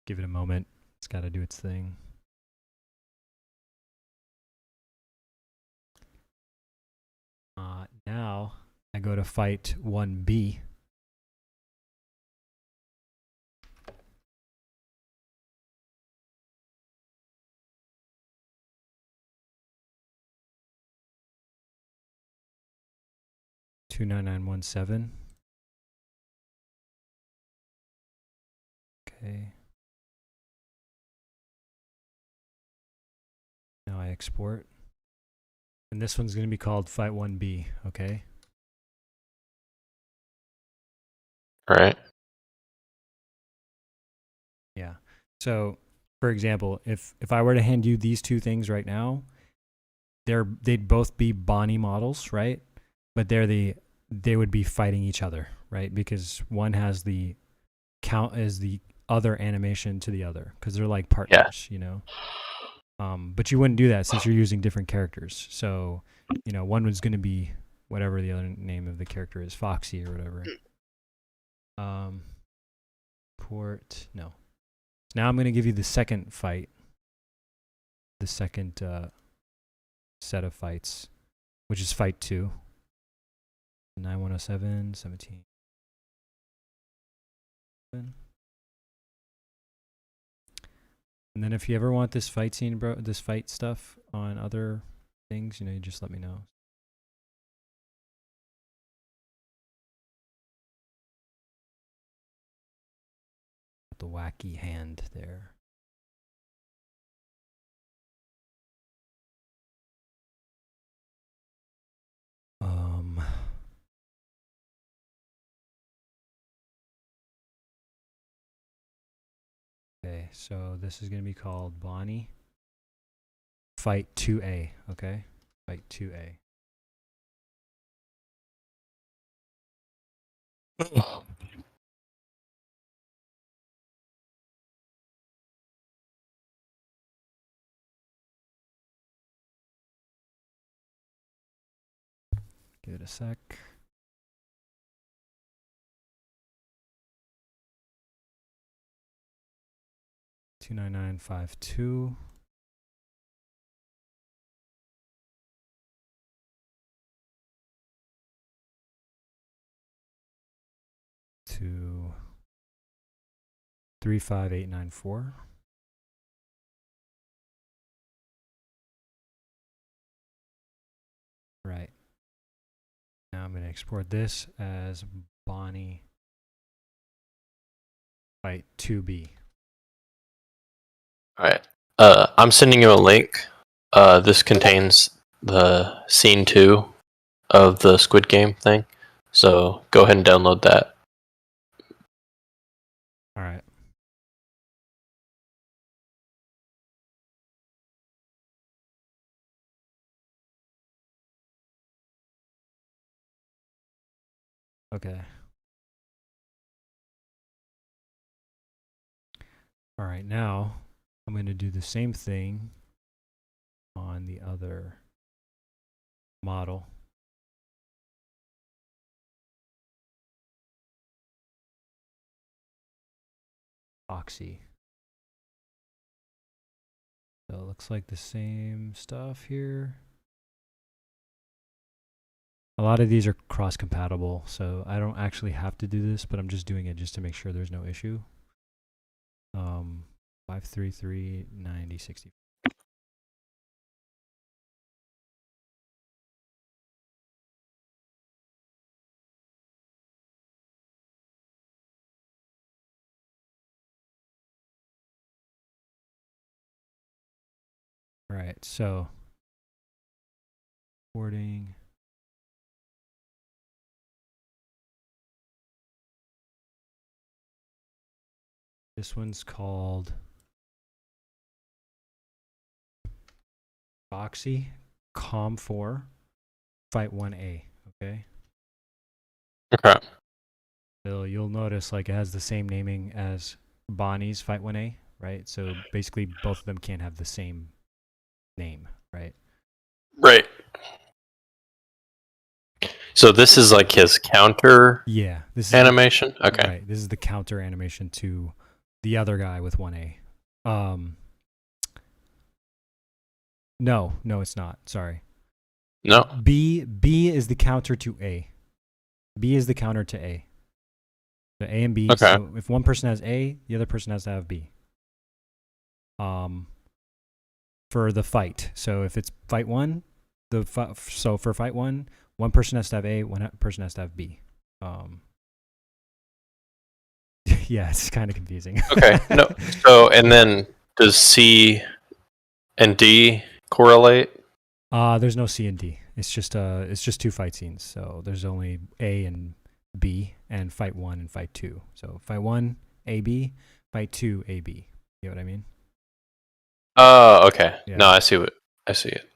Give it a moment. It's got to do its thing. Now I go to fight 1B. $29917. Okay. Now I export. And this one's going to be called Fight 1B, okay? All right. Yeah. So, for example, if I were to hand you these two things right now, they'd both be Bonnie models, right? But they would be fighting each other, right? Because one has the count as the other animation to the other, because they're like partners, But you wouldn't do that since you're using different characters. So, one was going to be whatever the other name of the character is, Foxy or whatever. No. Now I'm going to give you the second fight, the second set of fights, which is fight 2. 9107, 17. And then if you ever want this fight scene, this fight stuff on other things, you just let me know. The wacky hand there. Okay, so this is going to be called Bonnie Fight 2A, okay? Fight 2A. Give it a sec. $29952. To 35894. Right. Now I'm going to export this as Bonnie Fight 2B. All right. I'm sending you a link. This contains the scene 2 of the Squid Game thing. So go ahead and download that. All right. Okay. All right, now I'm going to do the same thing on the other model. Foxy. So it looks like the same stuff here. A lot of these are cross-compatible, so I don't actually have to do this, but I'm just doing it just to make sure there's no issue. 533 90 60. All right, so recording. This one's called Foxy Com4 Fight 1A. Okay. Okay. So you'll notice like it has the same naming as Bonnie's Fight 1A, right? So basically both of them can't have the same name, right? Right. So this is like his counter Yeah, this is animation? Okay. Right. This is the counter animation to the other guy with 1A. No, it's not. Sorry. No? B is the counter to A. B is the counter to A. The A and B. Okay. So if one person has A, the other person has to have B. For the fight. So if it's fight one, so for fight one person has to have A, one person has to have B. Yeah, it's kind of confusing. Okay. No. So, and then does C and D correlate? There's no C and D. It's just two fight scenes. So there's only A and B, and fight one and fight two. So fight one, AB, fight two, AB. You know what I mean? Oh, okay. Yeah. No, I see it.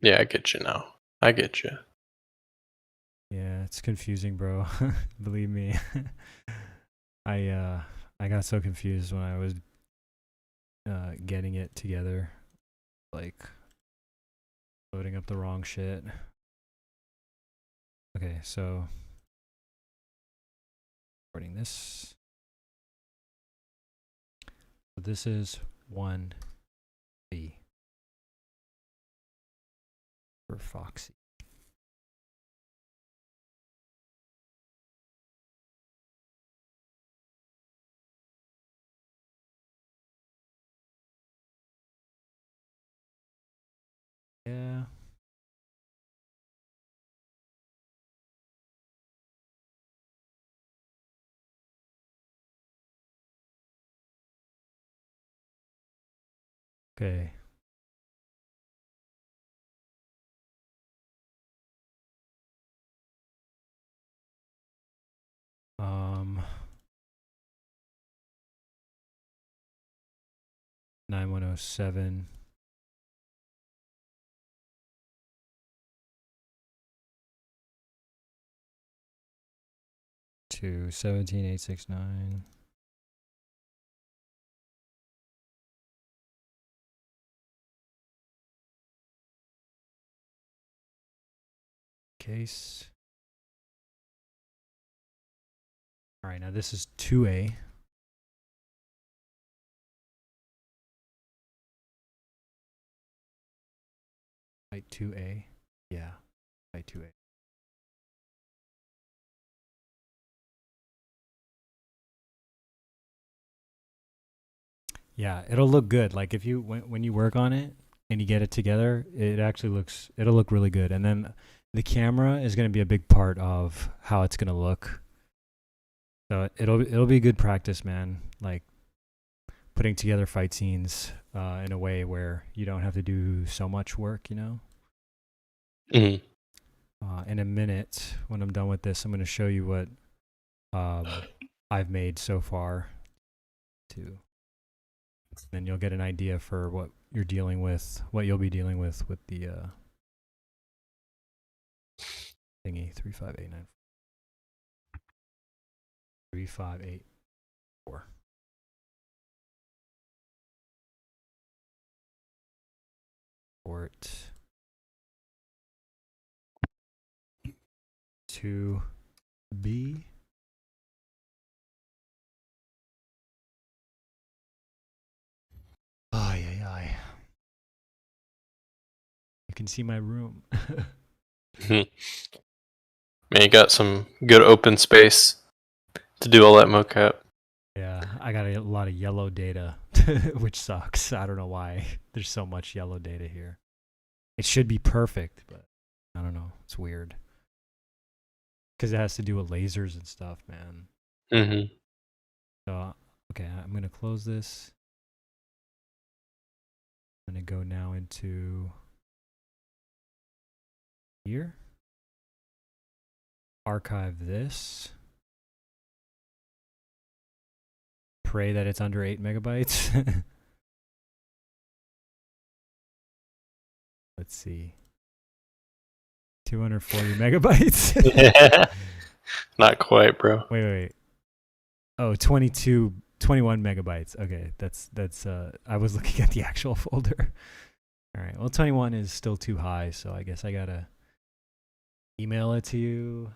Yeah, I get you now. I get you. Yeah, it's confusing, bro. Believe me. I got so confused when I was getting it together, like loading up the wrong shit. Okay, so recording this. So this is 1B for Foxy. Yeah. Okay. 9107 to 17869. Case. All right, now this is 2A. Fight 2A. Yeah, fight 2A. Yeah, it'll look good. Like if you when you work on it and you get it together, it'll look really good. And then the camera is going to be a big part of how it's going to look. So it'll be good practice, man. Like putting together fight scenes in a way where you don't have to do so much work, you know? Mm-hmm. In a minute, when I'm done with this, I'm going to show you what I've made so far too. Then you'll get an idea for what you're dealing with, what you'll be dealing with the thingy 35894. 3584. Port 2B. Ay, ay, ay. You can see my room. Man, you got some good open space to do all that mocap. Yeah, I got a lot of yellow data, which sucks. I don't know why there's so much yellow data here. It should be perfect, but I don't know. It's weird. Because it has to do with lasers and stuff, man. Mm-hmm. So, okay, I'm going to close this. I'm going to go now into here. Archive this. Pray that it's under 8 megabytes. Let's see. 240 megabytes. Not quite, bro. Wait. Oh, 21 megabytes. Okay, that's I was looking at the actual folder. All right. Well, 21 is still too high, so I guess I got to email it to you.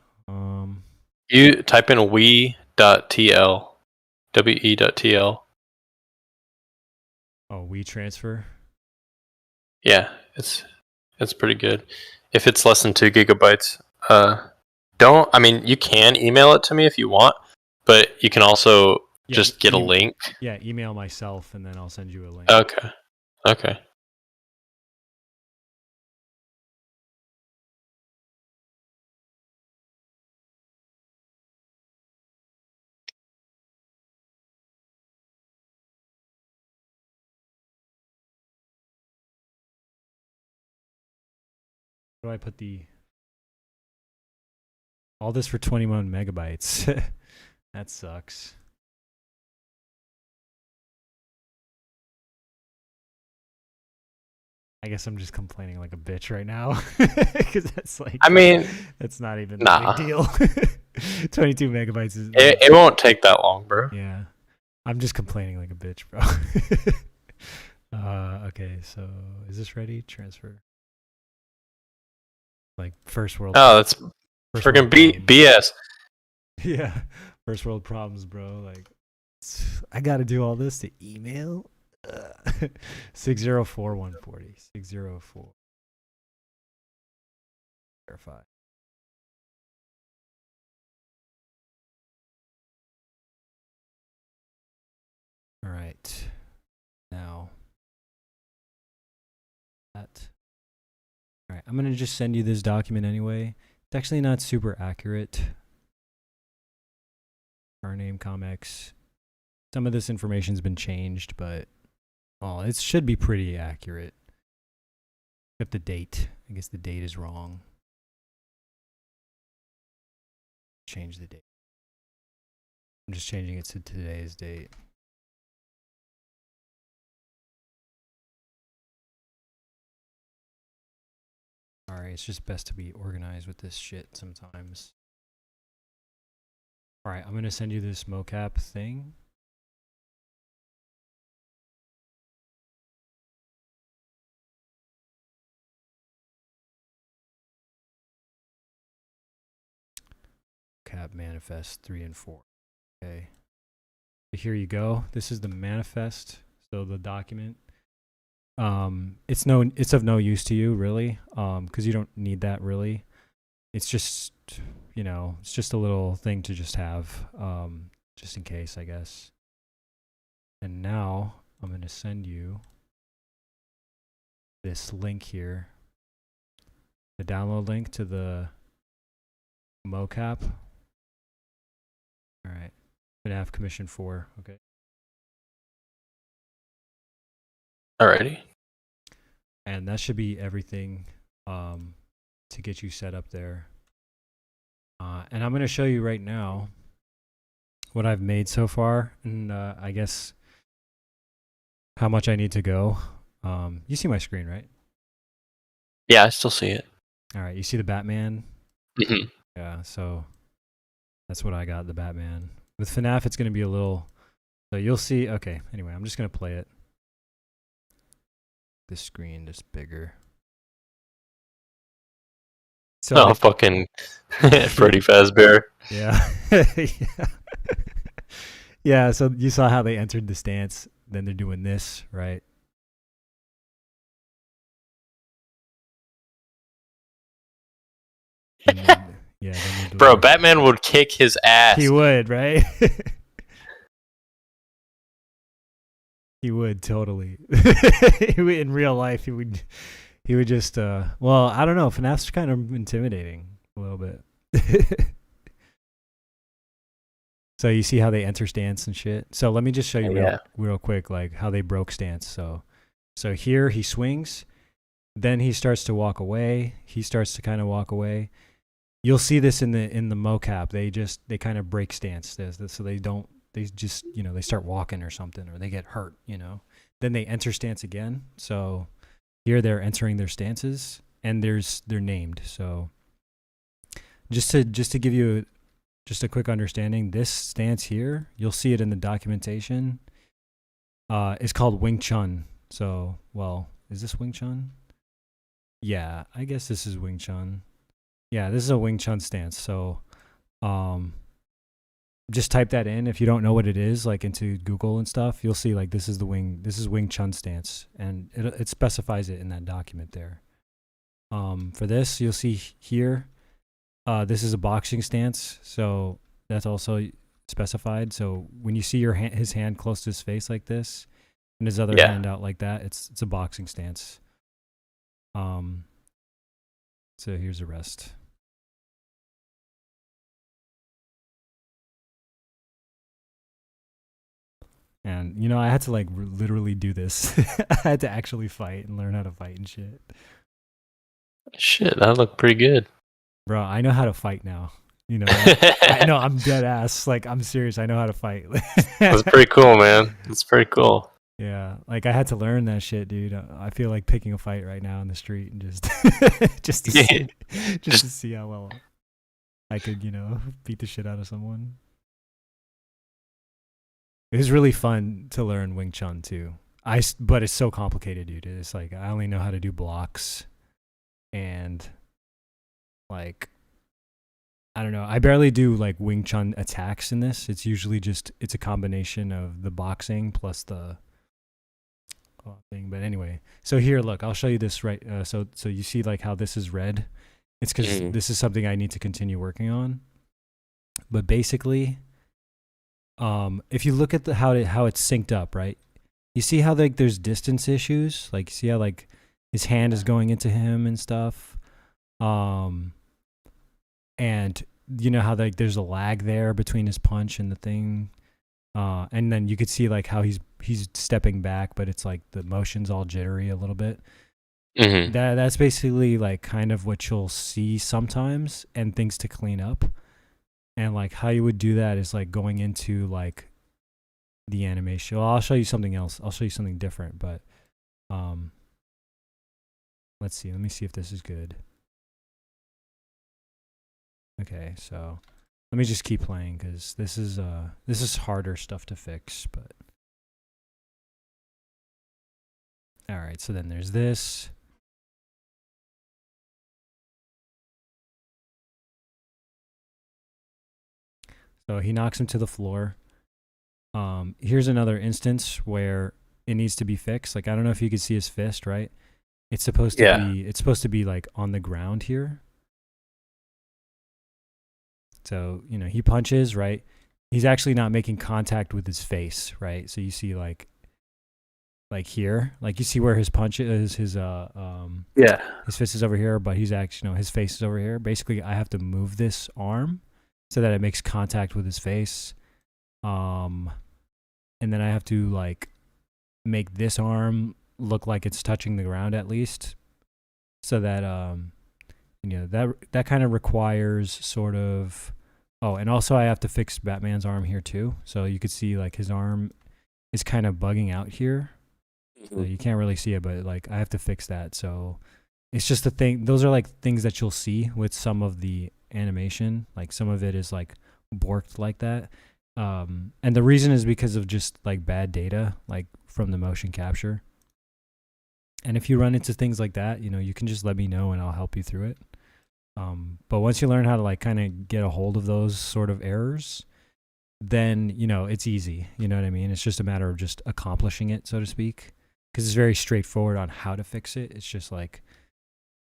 You type in we.tl. we.tl. Oh, we transfer. Yeah, it's pretty good. If it's less than 2 gigabytes, I mean, you can email it to me if you want, but you can also just get a link. Yeah, email myself and then I'll send you a link. Okay. Where do I put all this for 21 megabytes? That sucks. I guess I'm just complaining like a bitch right now because that's like. I mean, that's not even a big deal. 22 megabytes is. It won't take that long, bro. Yeah, I'm just complaining like a bitch, bro. Okay, so is this ready? Transfer. Like first world. Oh, that's freaking BS. Yeah, first world problems, bro. Like, I got to do all this to email. 604140. 604. Verify. All right. Now that. All right, I'm going to just send you this document anyway. It's actually not super accurate. Our name, ComX. Some of this information's been changed, but it should be pretty accurate. Except the date. I guess the date is wrong. Change the date. I'm just changing it to today's date. Alright, it's just best to be organized with this shit sometimes. Alright, I'm going to send you this mocap thing. Mocap manifest 3 and 4. Okay. So here you go. This is the manifest. So the document. It's of no use to you really, because you don't need that really. It's just, it's just a little thing to just have, just in case, I guess. And now I'm going to send you this link here, the download link to the mocap. All right, I'm gonna have commission 4. Okay. Alrighty. And that should be everything to get you set up there. And I'm going to show you right now what I've made so far, and I guess how much I need to go. You see my screen, right? Yeah, I still see it. All right, you see the Batman? Mm-hmm. Yeah, so that's what I got, the Batman. With FNAF, it's going to be a little. So you'll see. Okay. Anyway, I'm just going to play it. This screen just bigger. So Oh, fucking Freddy Fazbear. yeah. Yeah. Yeah, so you saw how they entered the stance. Then they're doing this, right? And then, yeah, then they're doing Bro, like- Batman would kick his ass. He would, right? He would totally. In real life, he would just. Well, I don't know. FNAF's kind of intimidating a little bit. So you see how they enter stance and shit. So let me just show you real quick, like how they broke stance. So here he swings, then he starts to walk away. He starts to kind of walk away. You'll see this in the mocap. They kind of break stance. So they don't. They just they start walking or something, or they get hurt. Then they enter stance again. So here they're entering their stances, and they're named. So just to give you just a quick understanding, this stance here, you'll see it in the documentation. It's called Wing Chun. So, well, is this Wing Chun? Yeah, I guess this is Wing Chun. Yeah, this is a Wing Chun stance. So, just type that in if you don't know what it is, like into Google and stuff. You'll see like this is Wing Chun stance, and it specifies it in that document there. For this, you'll see here. This is a boxing stance, so that's also specified. So when you see his hand close to his face like this, and his other hand out like that, it's a boxing stance. So here's the rest. And I had to like literally do this. I had to actually fight and learn how to fight and shit. Shit, that looked pretty good. Bro, I know how to fight now. I know, I'm dead ass. Like, I'm serious. I know how to fight. That's pretty cool, man. That's pretty cool. Yeah, like I had to learn that shit, dude. I feel like picking a fight right now in the street and just to see how well I could, beat the shit out of someone. It was really fun to learn Wing Chun too. But it's so complicated, dude. It's like I only know how to do blocks, and like I don't know. I barely do like Wing Chun attacks in this. It's usually it's a combination of the boxing plus the thing. But anyway, so here, look, I'll show you this right. So you see like how this is red. It's because this is something I need to continue working on. But basically, if you look at how it's synced up, right? You see how like there's distance issues. Like see how like his hand is going into him and stuff. And you know how like there's a lag there between his punch and the thing, and then you could see like how he's stepping back, but it's like the motion's all jittery a little bit. Mm-hmm. That's basically like kind of what you'll see sometimes, and things to clean up. And like how you would do that is like going into like the animation. Well, I'll show you something else. I'll show you something different, but let's see. Let me see if this is good. Okay, so let me just keep playing because this is harder stuff to fix, but all right. So then there's this. So he knocks him to the floor. Here's another instance where it needs to be fixed. Like I don't know if you can see his fist, right? It's supposed to be like on the ground here. So, he punches, right? He's actually not making contact with his face, right? So you see like here, like you see where his punch is, his fist is over here, but he's actually, his face is over here. Basically, I have to move this arm so that it makes contact with his face. And then I have to like make this arm look like it's touching the ground at least, so that that kind of requires sort of. Oh, and also I have to fix Batman's arm here too. So you could see like his arm is kind of bugging out here. So you can't really see it, but like I have to fix that. So it's just the thing. Those are like things that you'll see with some of the animation. Like some of it is like borked like that. And the reason is because of just like bad data, like from the motion capture. And if you run into things like that, you know, you can just let me know and I'll help you through it. But once you learn how to like kind of get a hold of those sort of errors, then, you know, it's easy. You know what I mean? It's just a matter of just accomplishing it, so to speak, because it's very straightforward on how to fix it. It's just like,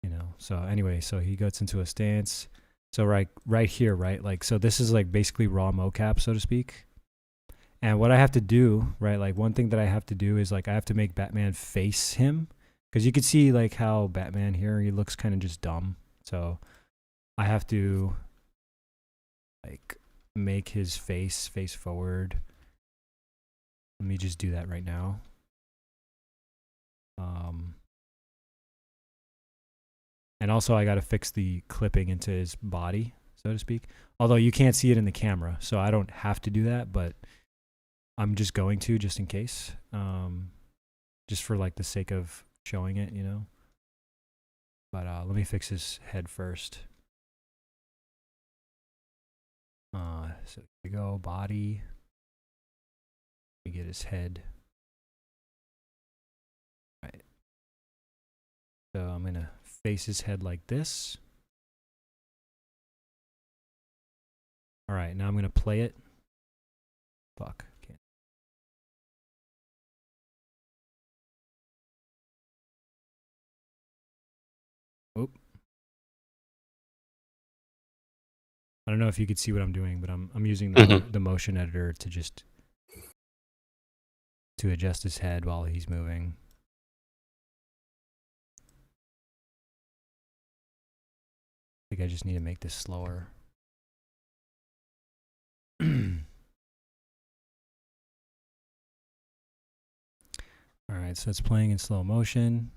you know, so anyway, so he gets into a stance. So right here, right? Like, so this is like basically raw mocap, so to speak. And what I have to do, right? Like one thing that I have to do is like, I have to make Batman face him, because you could see like how Batman here, he looks kind of just dumb. So I have to like make his face forward. Let me just do that right now. And also I got to fix the clipping into his body, so to speak. Although you can't see it in the camera, so I don't have to do that, but I'm just going to, just in case. Just for like the sake of showing it, you know. But let me fix his head first. So here we go, body. Let me get his head. Right. So I'm gonna face his head like this. All right, now I'm gonna play it. Fuck. Can't. Oop. I don't know if you could see what I'm doing, but I'm using the motion editor to just to adjust his head while he's moving. I think I just need to make this slower. All right, so it's playing in slow motion.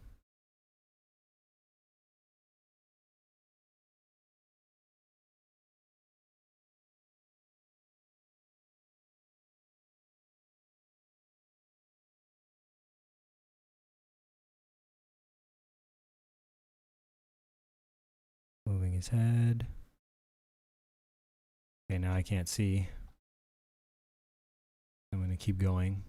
Moving his head. Okay, now I can't see. I'm going to keep going.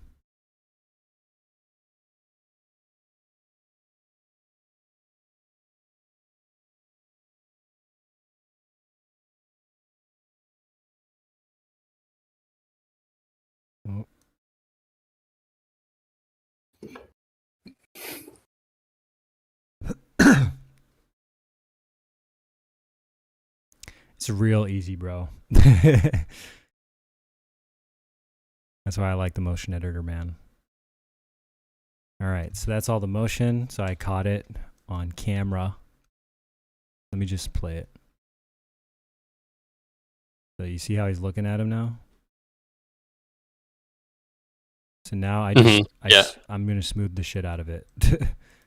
Oh. It's real easy, bro. That's why I like the motion editor, man. All right, so that's all the motion. So I caught it on camera. Let me just play it. So you see how he's looking at him now? So now I'm going to smooth the shit out of it.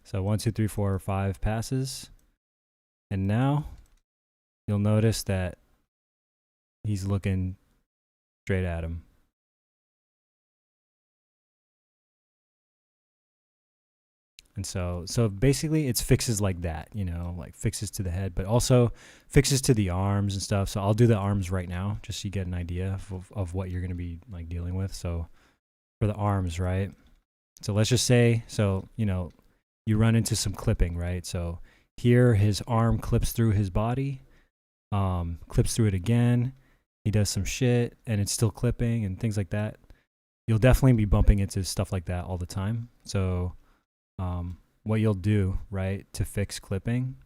So 1, 2, 3, 4, 5 passes. And now you'll notice that he's looking straight at him. And so basically it's fixes like that, you know, like fixes to the head, but also fixes to the arms and stuff. So I'll do the arms right now, just so you get an idea of what you're going to be like dealing with. So for the arms, right? So let's just say, so, you know, you run into some clipping, right? So here his arm clips through his body, clips through it again. He does some shit and it's still clipping and things like that. You'll definitely be bumping into stuff like that all the time. So what you'll do, right, to fix clipping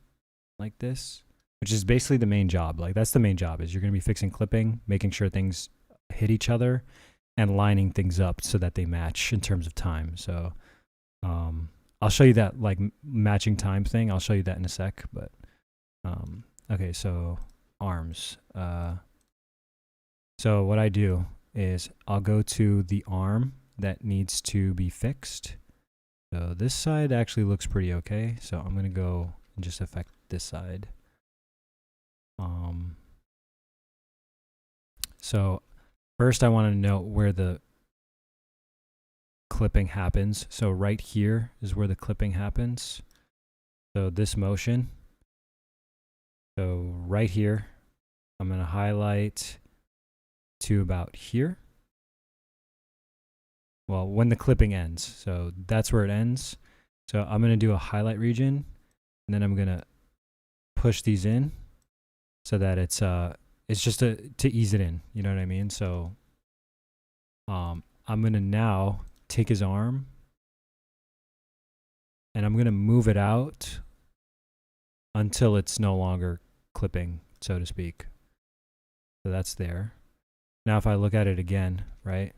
like this, which is basically the main job. Like that's the main job, is you're going to be fixing clipping, making sure things hit each other and lining things up so that they match in terms of time. So I'll show you that like matching time thing. I'll show you that in a sec, but okay, so arms. So what I do is I'll go to the arm that needs to be fixed. So this side actually looks pretty okay. So I'm going to go and just affect this side. So first I want to note where the clipping happens. So right here is where the clipping happens. So this motion. So right here, I'm going to highlight to about here. well, when the clipping ends. So that's where it ends. So I'm going to do a highlight region, and then I'm going to push these in so that it's just to ease it in. You know what I mean? So I'm going to now take his arm, and I'm going to move it out until it's no longer clipping, so to speak. So that's there. Now if I look at it again, right?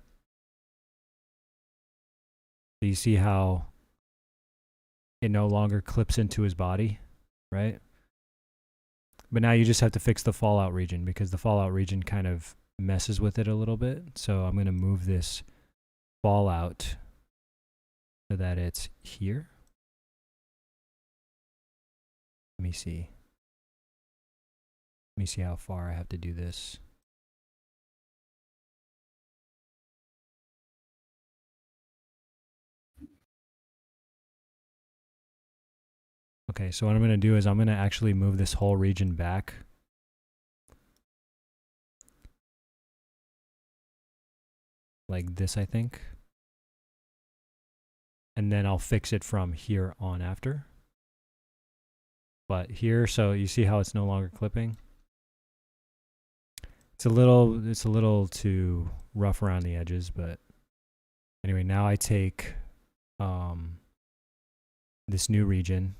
So you see how it no longer clips into his body, right? But now you just have to fix the fallout region, because the fallout region kind of messes with it a little bit. So I'm going to move this fallout so that it's here. Let me see. Let me see how far I have to do this. Okay, so what I'm going to do is I'm going to actually move this whole region back. Like this, I think. And then I'll fix it from here on after. But here, so you see how it's no longer clipping? It's a little too rough around the edges, but anyway, now I take this new region,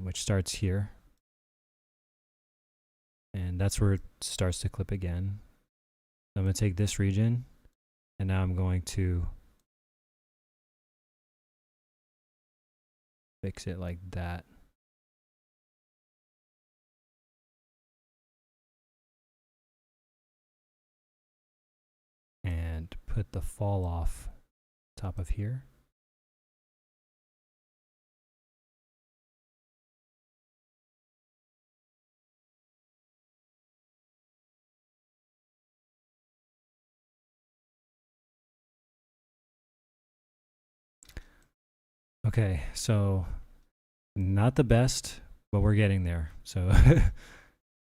which starts here, and that's where it starts to clip again. So I'm going to take this region, and now I'm going to fix it like that. And put the fall off top of here. Okay, so not the best, but we're getting there. So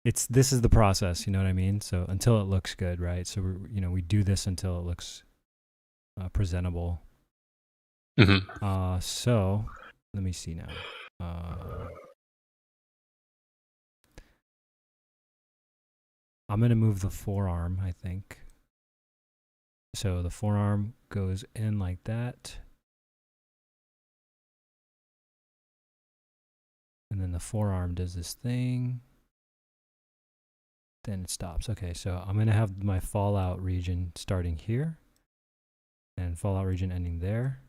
this is the process, you know what I mean? So until it looks good, right? So we do this until it looks presentable. Mm-hmm. So let me see now. I'm gonna move the forearm, I think. So the forearm goes in like that. And then the forearm does this thing. Then it stops. Okay, so I'm going to have my fallout region starting here. And fallout region ending there.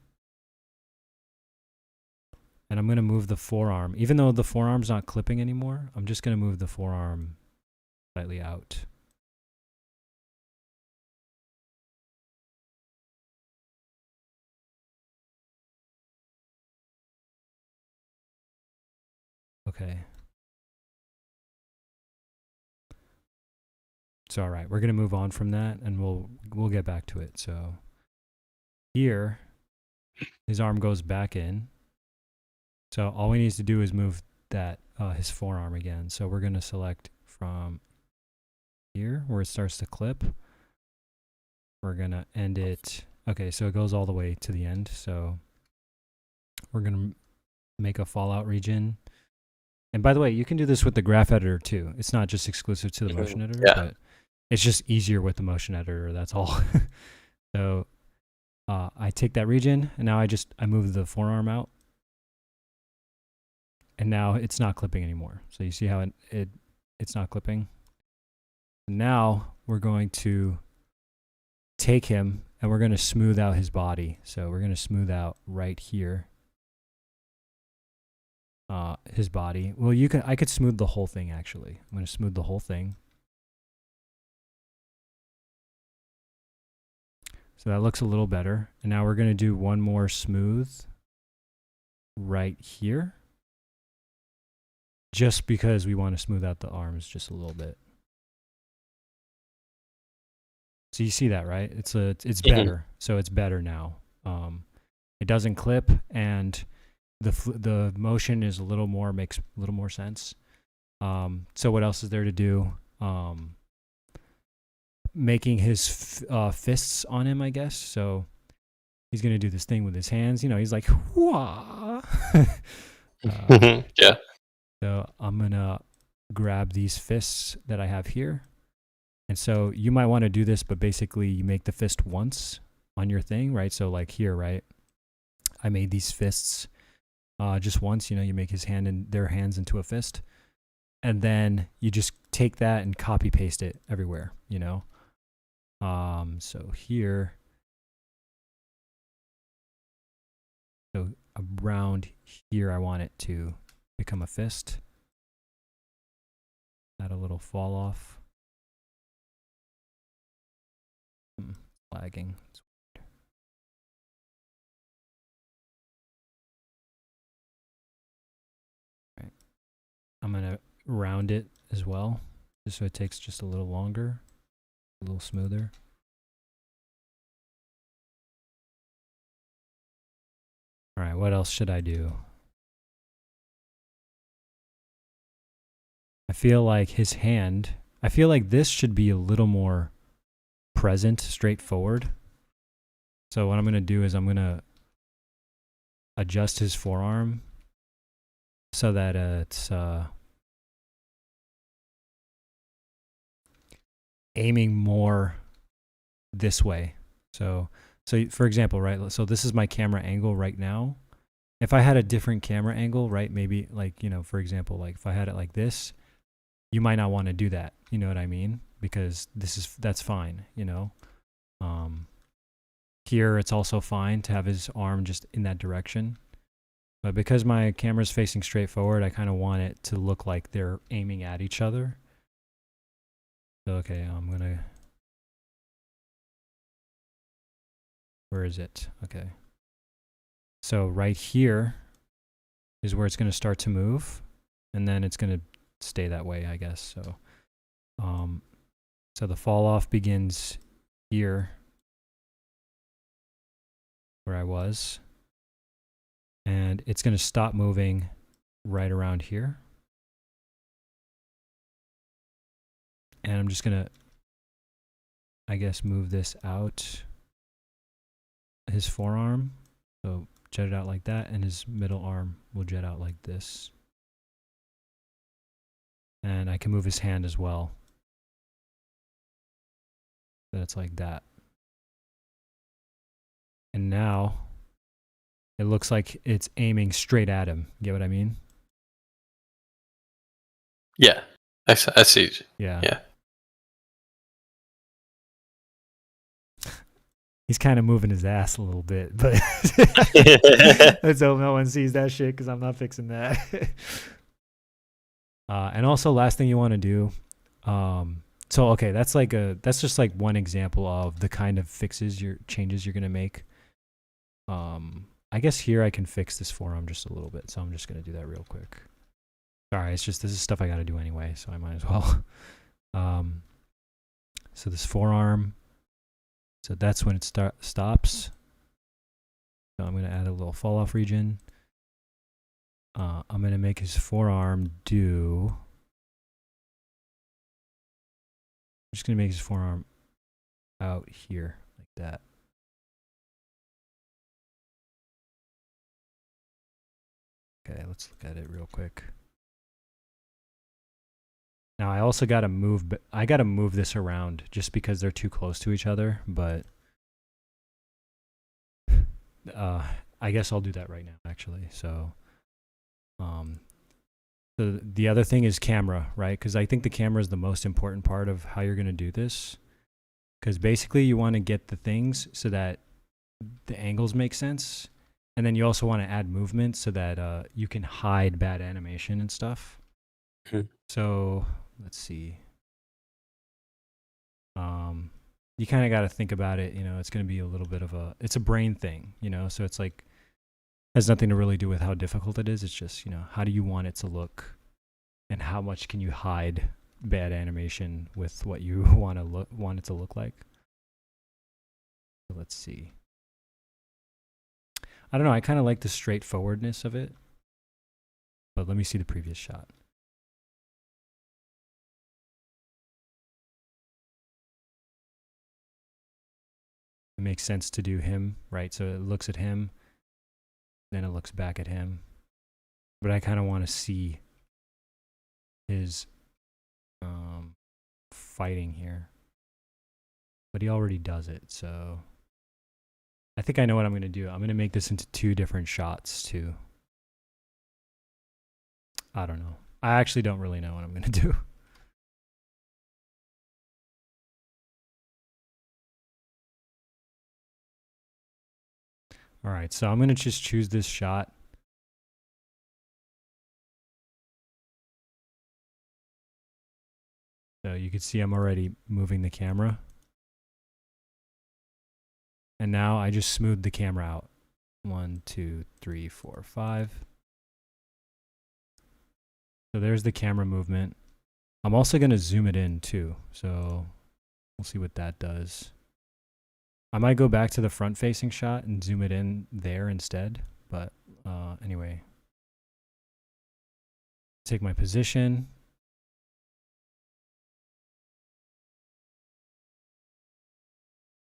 And I'm going to move the forearm. Even though the forearm's not clipping anymore, I'm just going to move the forearm slightly out. Okay. So all right, we're going to move on from that, and we'll get back to it. So here, his arm goes back in. So all we need to do is move that his forearm again. So we're going to select from here where it starts to clip. We're going to end it. Okay, so it goes all the way to the end. So we're going to make a fallout region. And by the way, you can do this with the graph editor too. It's not just exclusive to the motion editor, but it's just easier with the motion editor. That's all. So I take that region, and now I move the forearm out. And now it's not clipping anymore. So you see how it's not clipping. Now we're going to take him, and we're going to smooth out his body. So we're going to smooth out right here his body. Well, I could smooth the whole thing, actually. I'm going to smooth the whole thing. So that looks a little better. And now we're going to do one more smooth right here. Just because we want to smooth out the arms just a little bit. So you see that, right? It's better. So it's better now. It doesn't clip, and the motion is makes a little more sense. So what else is there to do? making his fists on him, I guess. So he's gonna do this thing with his hands. He's like, wah. Yeah. So I'm gonna grab these fists that I have here. And so you might want to do this, but basically you make the fist once on your thing, right? So like here, right? I made these fists just once. You make his hand and their hands into a fist. And then you just take that and copy paste it everywhere, So here, so around here, I want it to become a fist. Add a little fall off. Lagging. It's weird. Right. I'm gonna round it as well, just so it takes just a little longer, a little smoother. All right, what else should I do? I feel like his hand, I feel like this should be a little more present, straightforward. So what I'm going to do is I'm going to adjust his forearm so that it's aiming more this way. So for example, right? So this is my camera angle right now. If I had a different camera angle, right? Maybe like, for example, like if I had it like this, you might not want to do that. You know what I mean? Because that's fine, Here it's also fine to have his arm just in that direction. But because my camera's facing straight forward, I kind of want it to look like they're aiming at each other. So, okay, I'm going to... Where is it? Okay. So right here is where it's going to start to move. And then it's going to stay that way, I guess. So the fall off begins here, where I was. And it's going to stop moving right around here. And I'm just going to, I guess, move this out his forearm. So jet it out like that, and his middle arm will jet out like this. And I can move his hand as well. So it's like that. And now it looks like it's aiming straight at him. Get what I mean? Yeah. I see. Yeah. Yeah. He's kind of moving his ass a little bit, but let's hope no one sees that shit because I'm not fixing that. And also, last thing you want to do. So okay, that's just like one example of the kind of changes you're gonna make. I guess here I can fix this forearm just a little bit, so I'm just gonna do that real quick. Sorry, this is stuff I gotta do anyway, so I might as well. So this forearm. So that's when it stops. So I'm going to add a little fall off region. I'm going to make his forearm do... I'm just going to make his forearm out here like that. Okay, let's look at it real quick. Now I also got to move this around just because they're too close to each other, but I guess I'll do that right now actually. So the other thing is camera, right? Because I think the camera is the most important part of how you're going to do this. Because basically you want to get the things so that the angles make sense. And then you also want to add movement so that you can hide bad animation and stuff. So let's see. You kind of got to think about it. It's going to be a little bit of it's a brain thing, so it's like, has nothing to really do with how difficult it is. It's just, how do you want it to look and how much can you hide bad animation with what you want it to look like. So let's see. I don't know. I kind of like the straightforwardness of it, but let me see the previous shot. it makes sense to do him, right? So it looks at him, then it looks back at him. But I kind of want to see his fighting here. But he already does it, so I think I know what I'm going to do. I'm going to make this into 2 different shots too. I don't know. I actually don't really know what I'm going to do. All right, so I'm going to just choose this shot. So you can see I'm already moving the camera. And now I just smooth the camera out. 1, 2, 3, 4, 5. So there's the camera movement. I'm also going to zoom it in too. So we'll see what that does. I might go back to the front facing shot and zoom it in there instead. But anyway, take my position.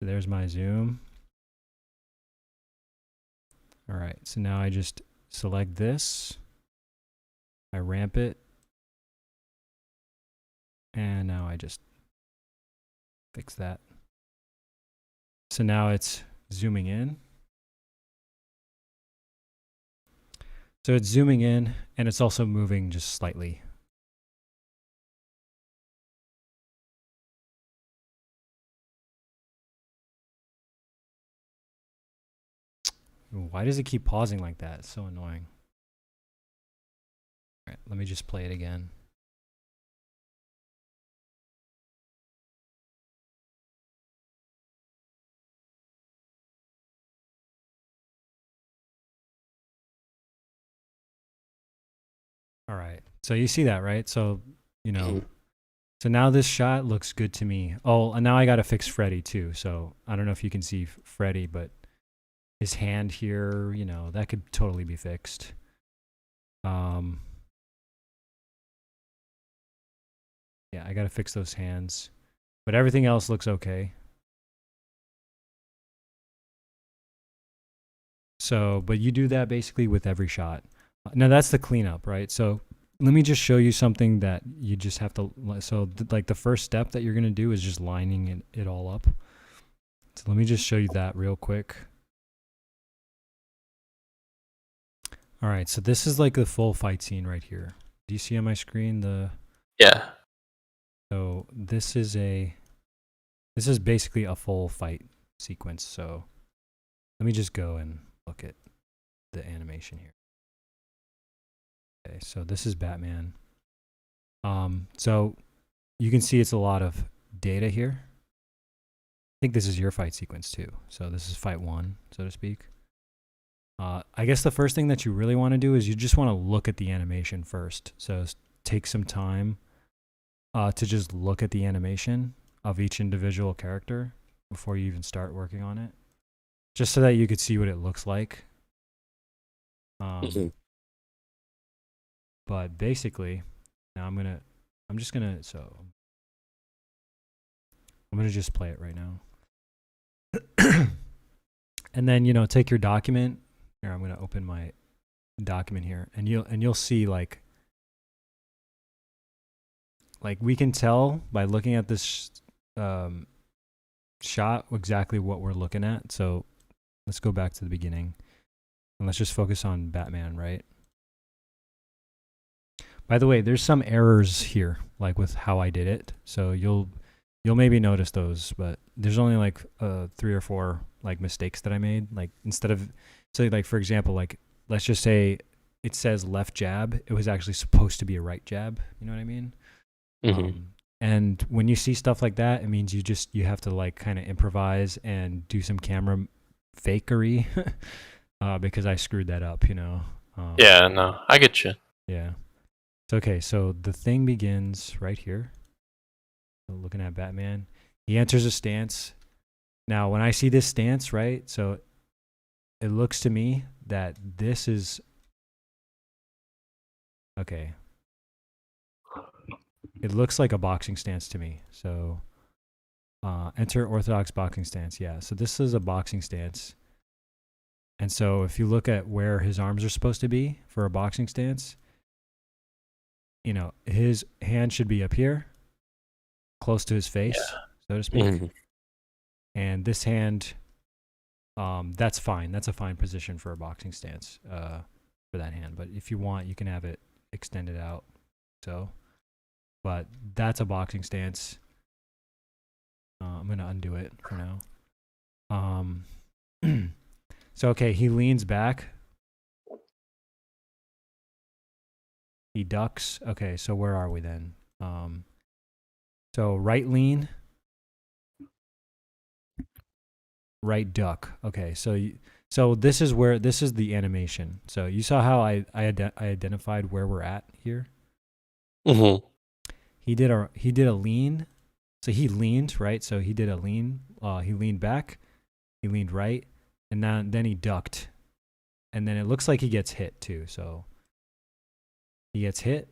So there's my zoom. All right, so now I just select this. I ramp it. And now I just fix that. So now it's zooming in. So it's zooming in, and it's also moving just slightly. Why does it keep pausing like that? It's so annoying. All right, let me just play it again. All right, so you see that, right? So, you know, so now this shot looks good to me. Oh, and now I got to fix Freddy too. So I don't know if you can see Freddy, but his hand here, you know, that could totally be fixed. Yeah, I got to fix those hands, but everything else looks okay. So, but you do that basically with every shot. Now that's the cleanup, right? So let me just show you something that you just have to, so like the first step that you're going to do is just lining it all up. So let me just show you that real quick. All right, so this is like the full fight scene right here. Do you see on my screen Yeah. So this is basically a full fight sequence. So let me just go and look at the animation here. Okay, so this is Batman. So you can see it's a lot of data here. I think this is your fight sequence too. So this is fight 1, so to speak. I guess the first thing that you really want to do is you just want to look at the animation first. So take some time to just look at the animation of each individual character before you even start working on it, just so that you could see what it looks like. But basically, now I'm gonna just play it right now. And then, you know, take your document. Here, I'm gonna open my document here, and you'll see like we can tell by looking at this shot exactly what we're looking at. So let's go back to the beginning and let's just focus on Batman, right? By the way, there's some errors here, like with how I did it. So you'll maybe notice those, but there's only like 3 or 4 like mistakes that I made. Like instead of, so like for example, like let's just say it says left jab, it was actually supposed to be a right jab. You know what I mean? And when you see stuff like that, it means you have to like kind of improvise and do some camera fakery because I screwed that up, you know? Yeah, no, I get you. Yeah. So, okay, so the thing begins right here. So looking at Batman. He enters a stance. Now, when I see this stance, right, so it looks to me that this is... Okay. It looks like a boxing stance to me. So Enter orthodox boxing stance. Yeah, so this is a boxing stance. And so if you look at where his arms are supposed to be for a boxing stance, you know, his hand should be up here, close to his face, so to speak. Mm-hmm. And this hand, that's fine. That's a fine position for a boxing stance for that hand. But if you want, you can have it extended out. So, but that's a boxing stance. I'm going to undo it for now. So, okay, he leans back. He ducks. Okay, so where are we then? So right lean, right duck. Okay, so this is the animation. So you saw how I identified where we're at here. Mm-hmm. He did a lean. So he leaned, right? So he did a lean. He leaned back. He leaned right, and then he ducked, and then it looks like he gets hit too. So he gets hit,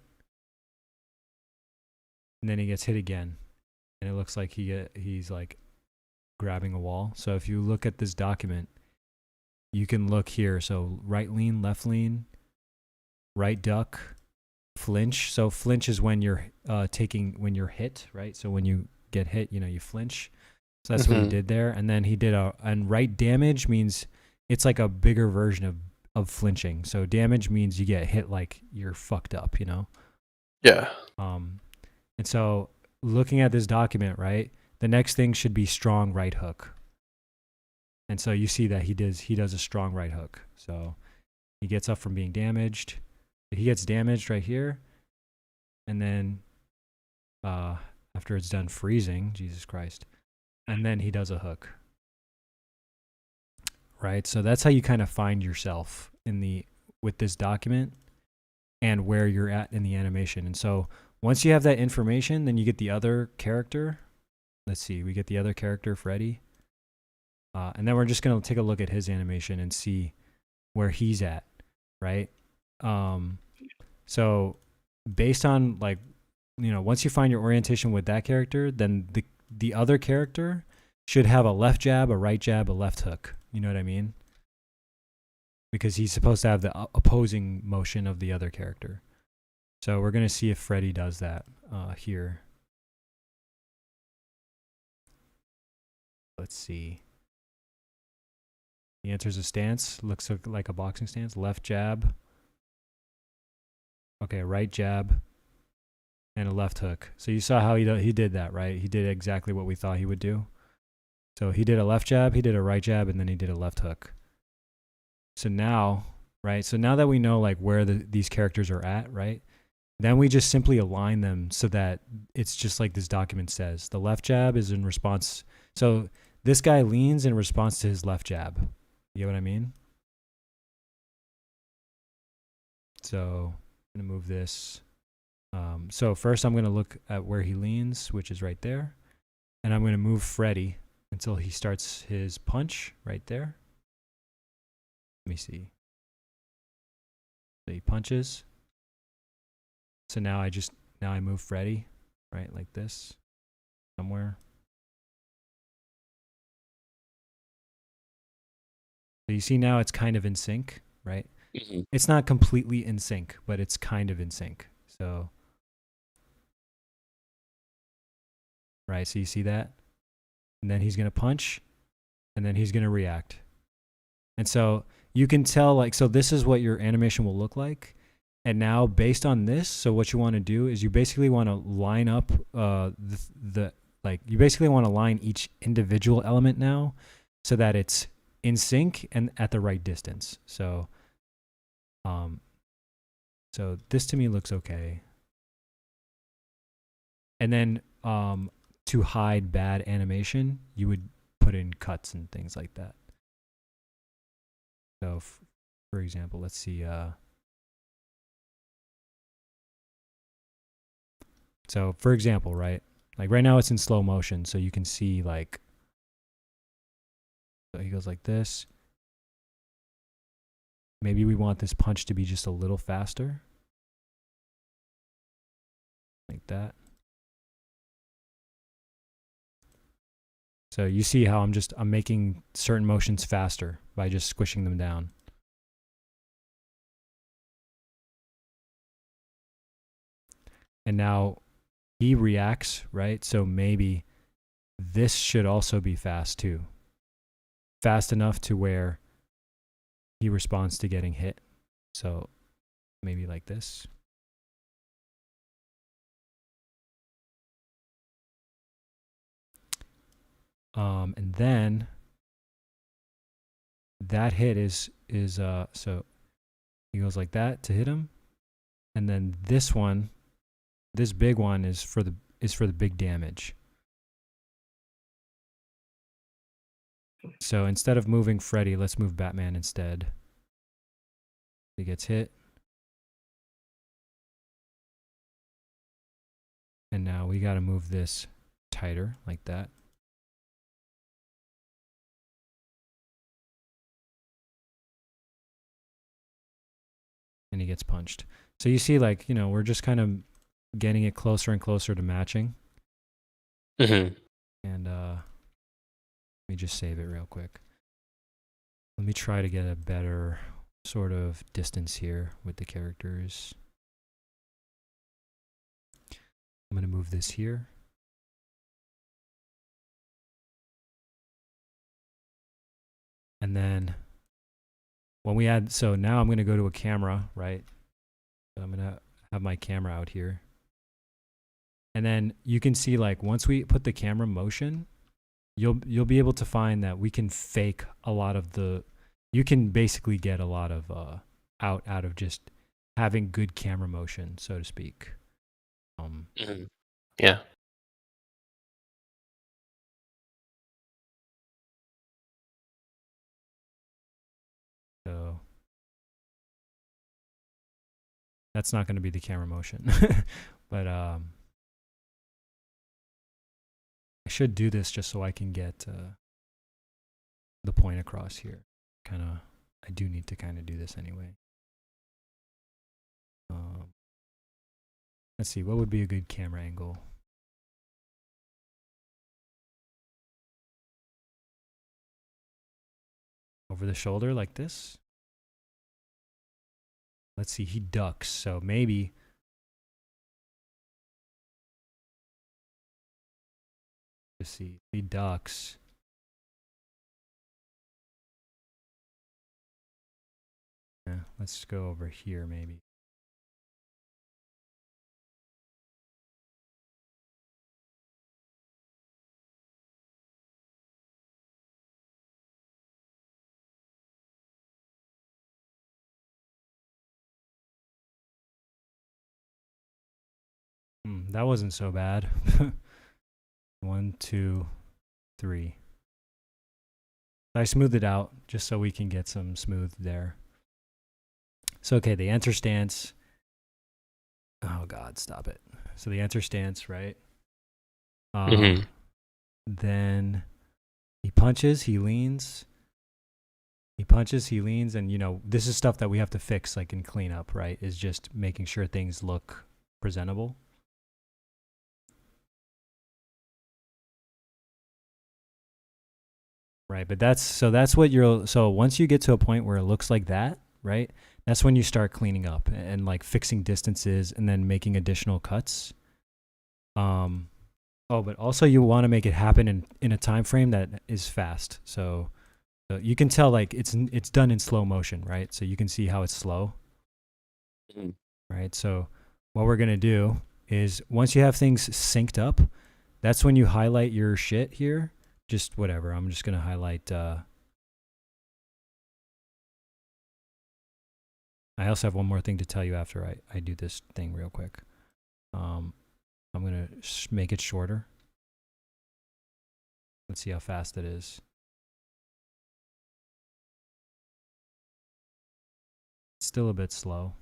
and then he gets hit again, and it looks like he's like grabbing a wall. So if you look at this document, you can look here. So right lean, left lean, right duck, flinch. So flinch is when you're when you're hit, right? So when you get hit, you know, you flinch. So that's what he did there. And then he did and right damage means it's like a bigger version of flinching. So damage means you get hit like you're fucked up, you know? Yeah. And so looking at this document, right, the next thing should be strong right hook. And so you see that he does a strong right hook. So he gets up from being damaged. He gets damaged right here. And then after it's done freezing, Jesus Christ, and then he does a hook. Right? So that's how you kind of find yourself with this document and where you're at in the animation. And so once you have that information, then you get the other character. Let's see, we get the other character, Freddy. And then we're just going to take a look at his animation and see where he's at, right? So based on, like, you know, once you find your orientation with that character, then the other character should have a left jab, a right jab, a left hook. You know what I mean? Because he's supposed to have the opposing motion of the other character. So we're going to see if Freddy does that here. Let's see. He enters a stance, looks like a boxing stance. Left jab. Okay, right jab. And a left hook. So you saw how he did that, right? He did exactly what we thought he would do. So he did a left jab, he did a right jab, and then he did a left hook. So now, right? So now that we know like where these characters are at, right? Then we just simply align them so that it's just like this document says. The left jab is in response. So this guy leans in response to his left jab. You get what I mean? So I'm going to move this. So first I'm going to look at where he leans, which is right there. And I'm going to move Freddy until he starts his punch right there. Let me see. So he punches. So now I move Freddy, right, like this, somewhere. So you see now it's kind of in sync, right? Mm-hmm. It's not completely in sync, but it's kind of in sync. So, right, so you see that? And then he's going to punch, and then he's going to react. And so you can tell, like, so this is what your animation will look like. And now, based on this, so what you want to do is you basically want to line up you basically want to line each individual element now so that it's in sync and at the right distance. So, so this to me looks okay. And then to hide bad animation, you would put in cuts and things like that. So, for example, let's see. So, for example, right? Like right now it's in slow motion, so you can see like, so he goes like this. Maybe we want this punch to be just a little faster. Like that. So you see how I'm making certain motions faster by just squishing them down. And now he reacts, right? So maybe this should also be fast too. Fast enough to where he responds to getting hit. So maybe like this. And then that hit is so he goes like that to hit him, and then this big one is for the big damage. So instead of moving Freddy, let's move Batman instead. He gets hit. And now we got to move this tighter like that. And he gets punched. So you see, like, you know, we're just kind of getting it closer and closer to matching. Mm-hmm. And let me just save it real quick. Let me try to get a better sort of distance here with the characters. I'm going to move this here. And then when we add, so now I'm going to go to a camera, right? So I'm going to have my camera out here. And then you can see, like, once we put the camera motion, you'll be able to find that we can fake a lot of you can basically get a lot of out of just having good camera motion, so to speak. Mm-hmm. Yeah. So that's not going to be the camera motion. But I should do this just so I can get the point across here. I do need to kind of do this anyway. Let's see, what would be a good camera angle? Over the shoulder like this? Let's see, he ducks, so maybe just see, he ducks. Yeah, let's go over here maybe. That wasn't so bad. 1, 2, 3. I smoothed it out just so we can get some smooth there. So, okay, the enter stance. Oh, God, stop it. So the enter stance, right? Then he punches, he leans. He punches, he leans, and, you know, this is stuff that we have to fix, like, and clean up, right? Is just making sure things look presentable. Right, but that's what so once you get to a point where it looks like that, right? That's when you start cleaning up and like fixing distances and then making additional cuts. But also you want to make it happen in a time frame that is fast. So you can tell, like, it's done in slow motion, right? So you can see how it's slow. Mm-hmm. Right? So what we're going to do is once you have things synced up, that's when you highlight your shit here. Just whatever. I'm just going to highlight. I also have one more thing to tell you after I do this thing real quick. I'm going to make it shorter. Let's see how fast it is. It's still a bit slow.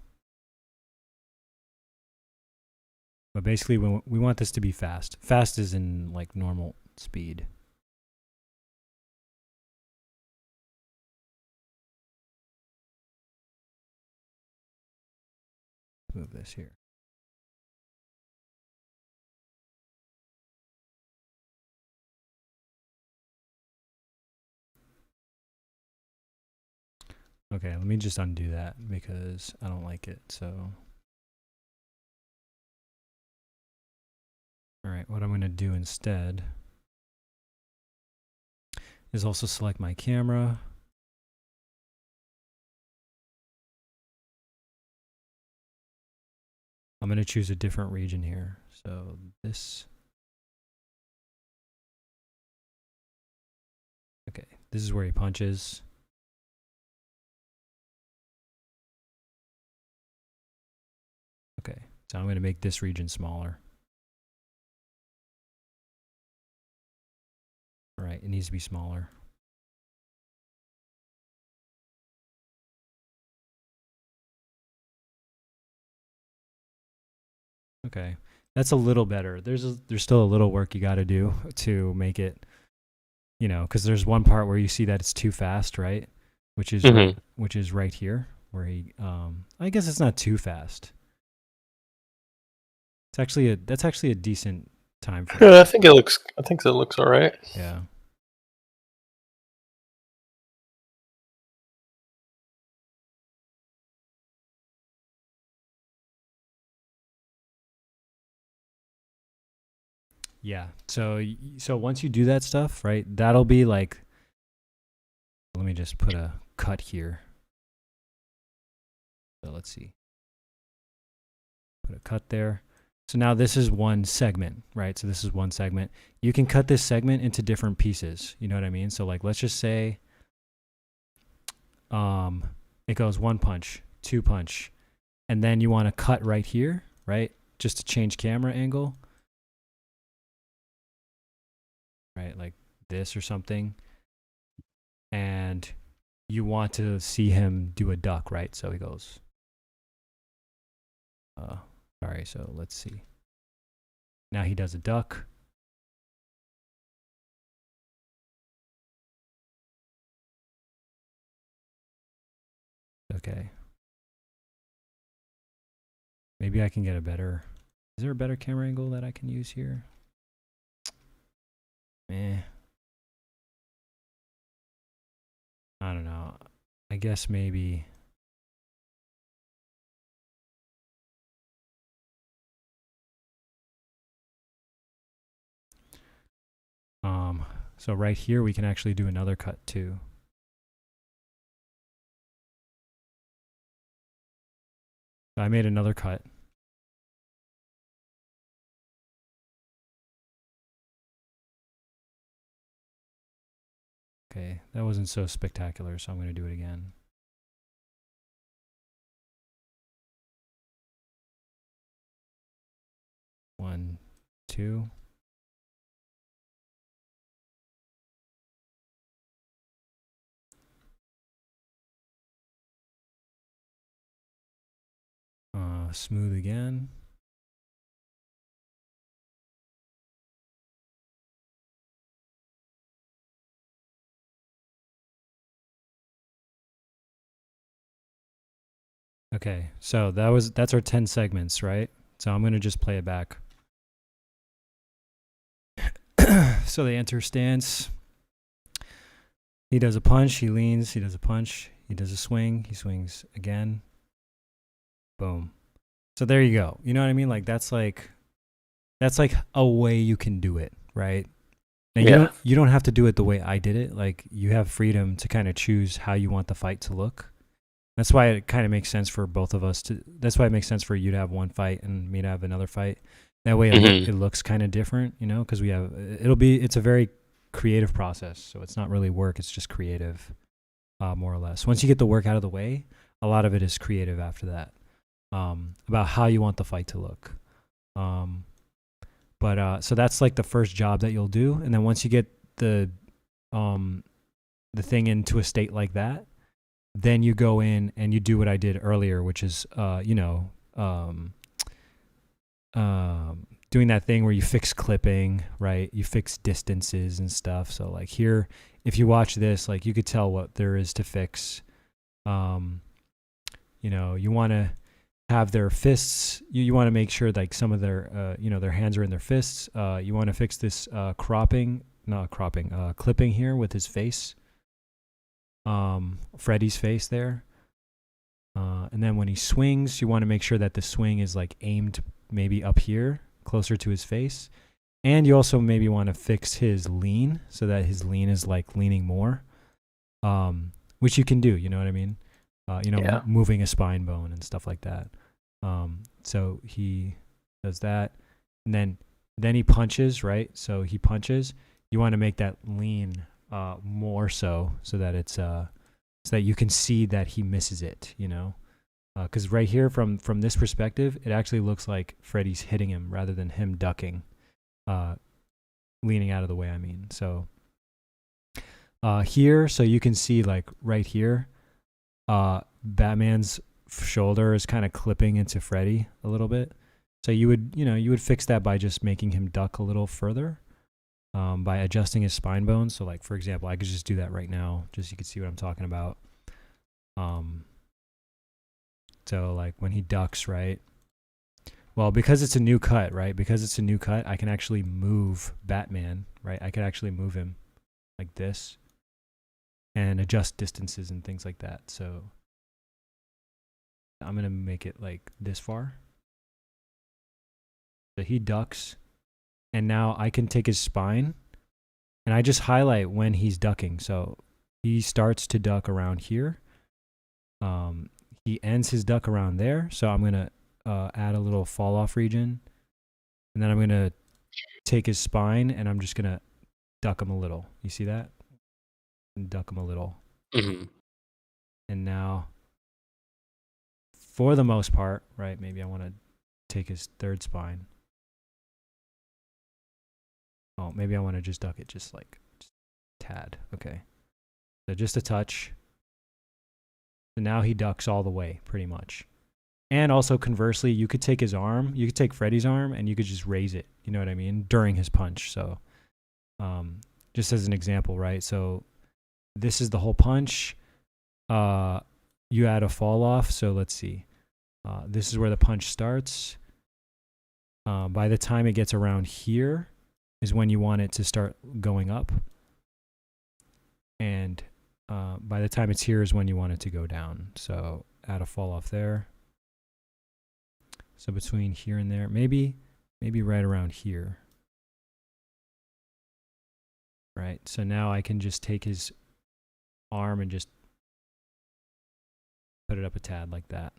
But basically, we want this to be fast. Fast is in, like, normal speed. Move this here. Okay, let me just undo that because I don't like it. So, all right, what I'm going to do instead is also select my camera. I'm going to choose a different region here. So this. Okay, this is where he punches. Okay, so I'm going to make this region smaller. All right, it needs to be smaller. Okay, that's a little better. There's still a little work you got to do to make it, you know, because there's one part where you see that it's too fast, right? Which is right here where he. I guess it's not too fast. That's actually a decent time frame. Yeah, I think it looks all right. Yeah. Yeah. So once you do that stuff, right? That'll be like. Let me just put a cut here. So let's see. Put a cut there. So now this is one segment, right? So this is one segment. You can cut this segment into different pieces. You know what I mean? So like, let's just say it goes 1 punch, 2 punch, and then you want to cut right here, right? Just to change camera angle, right? Like this or something. And you want to see him do a duck, right? So he goes, sorry, so let's see. Now he does a duck. Okay. Maybe I can get a better... Is there a better camera angle that I can use here? I don't know. I guess maybe... So right here, we can actually do another cut too. I made another cut. Okay, that wasn't so spectacular, so I'm going to do it again. One, two. Smooth again. Okay, so that's our 10 segments, right? So I'm going to just play it back. So they enter stance. He does a punch, he leans, he does a punch, he does a swing, he swings again. Boom. So there you go. You know what I mean? Like that's like a way you can do it, right? Now you don't have to do it the way I did it. Like you have freedom to kind of choose how you want the fight to look. That's why it kind of makes sense for both of us to. That's why it makes sense for you to have one fight and me to have another fight. That way it looks kind of different, you know, because it's a very creative process. So it's not really work. It's just creative, more or less. Once you get the work out of the way, a lot of it is creative after that, about how you want the fight to look. So that's like the first job that you'll do. And then once you get the thing into a state like that, then you go in and you do what I did earlier, which is, doing that thing where you fix clipping, right? You fix distances and stuff. So like here, if you watch this, like you could tell what there is to fix. You want to have their fists. You want to make sure like some of their, their hands are in their fists. You want to fix this clipping here with his face. Freddy's face there. And then when he swings, you want to make sure that the swing is like aimed maybe up here, closer to his face. And you also maybe want to fix his lean so that his lean is like leaning more, which you can do. You know what I mean? Yeah. Moving a spine bone and stuff like that. So he does that, and then he punches, right? So he punches. You want to make that lean more so that it's so that you can see that he misses it. Because right here from this perspective, it actually looks like Freddy's hitting him rather than him ducking, leaning out of the way. I mean, so here, so you can see like right here, Batman's shoulder is kind of clipping into Freddy a little bit. So you would fix that by just making him duck a little further, by adjusting his spine bones. So like, for example, I could just do that right now, just so you can see what I'm talking about. So like when he ducks, right? Well, because it's a new cut, right? Because it's a new cut, I can actually move Batman, right? I could actually move him like this and adjust distances and things like that. So I'm going to make it like this far. So he ducks, and now I can take his spine, and I just highlight when he's ducking. So he starts to duck around here. He ends his duck around there. So I'm going to add a little fall off region, and then I'm going to take his spine, and I'm just going to duck him a little. You see that? And duck him a little. Mm-hmm. And now, for the most part, right, maybe I want to take his third spine. Oh, maybe I want to just duck it just a tad. Okay. So just a touch. So now he ducks all the way, pretty much. And also, conversely, you could take his arm. You could take Freddy's arm, and you could just raise it. You know what I mean? During his punch. So, just as an example, right? So, this is the whole punch. You add a fall off. So, let's see. This is where the punch starts. By the time it gets around here is when you want it to start going up. And by the time it's here is when you want it to go down. So add a fall off there. So between here and there, maybe right around here. Right. So now I can just take his arm and just put it up a tad like that.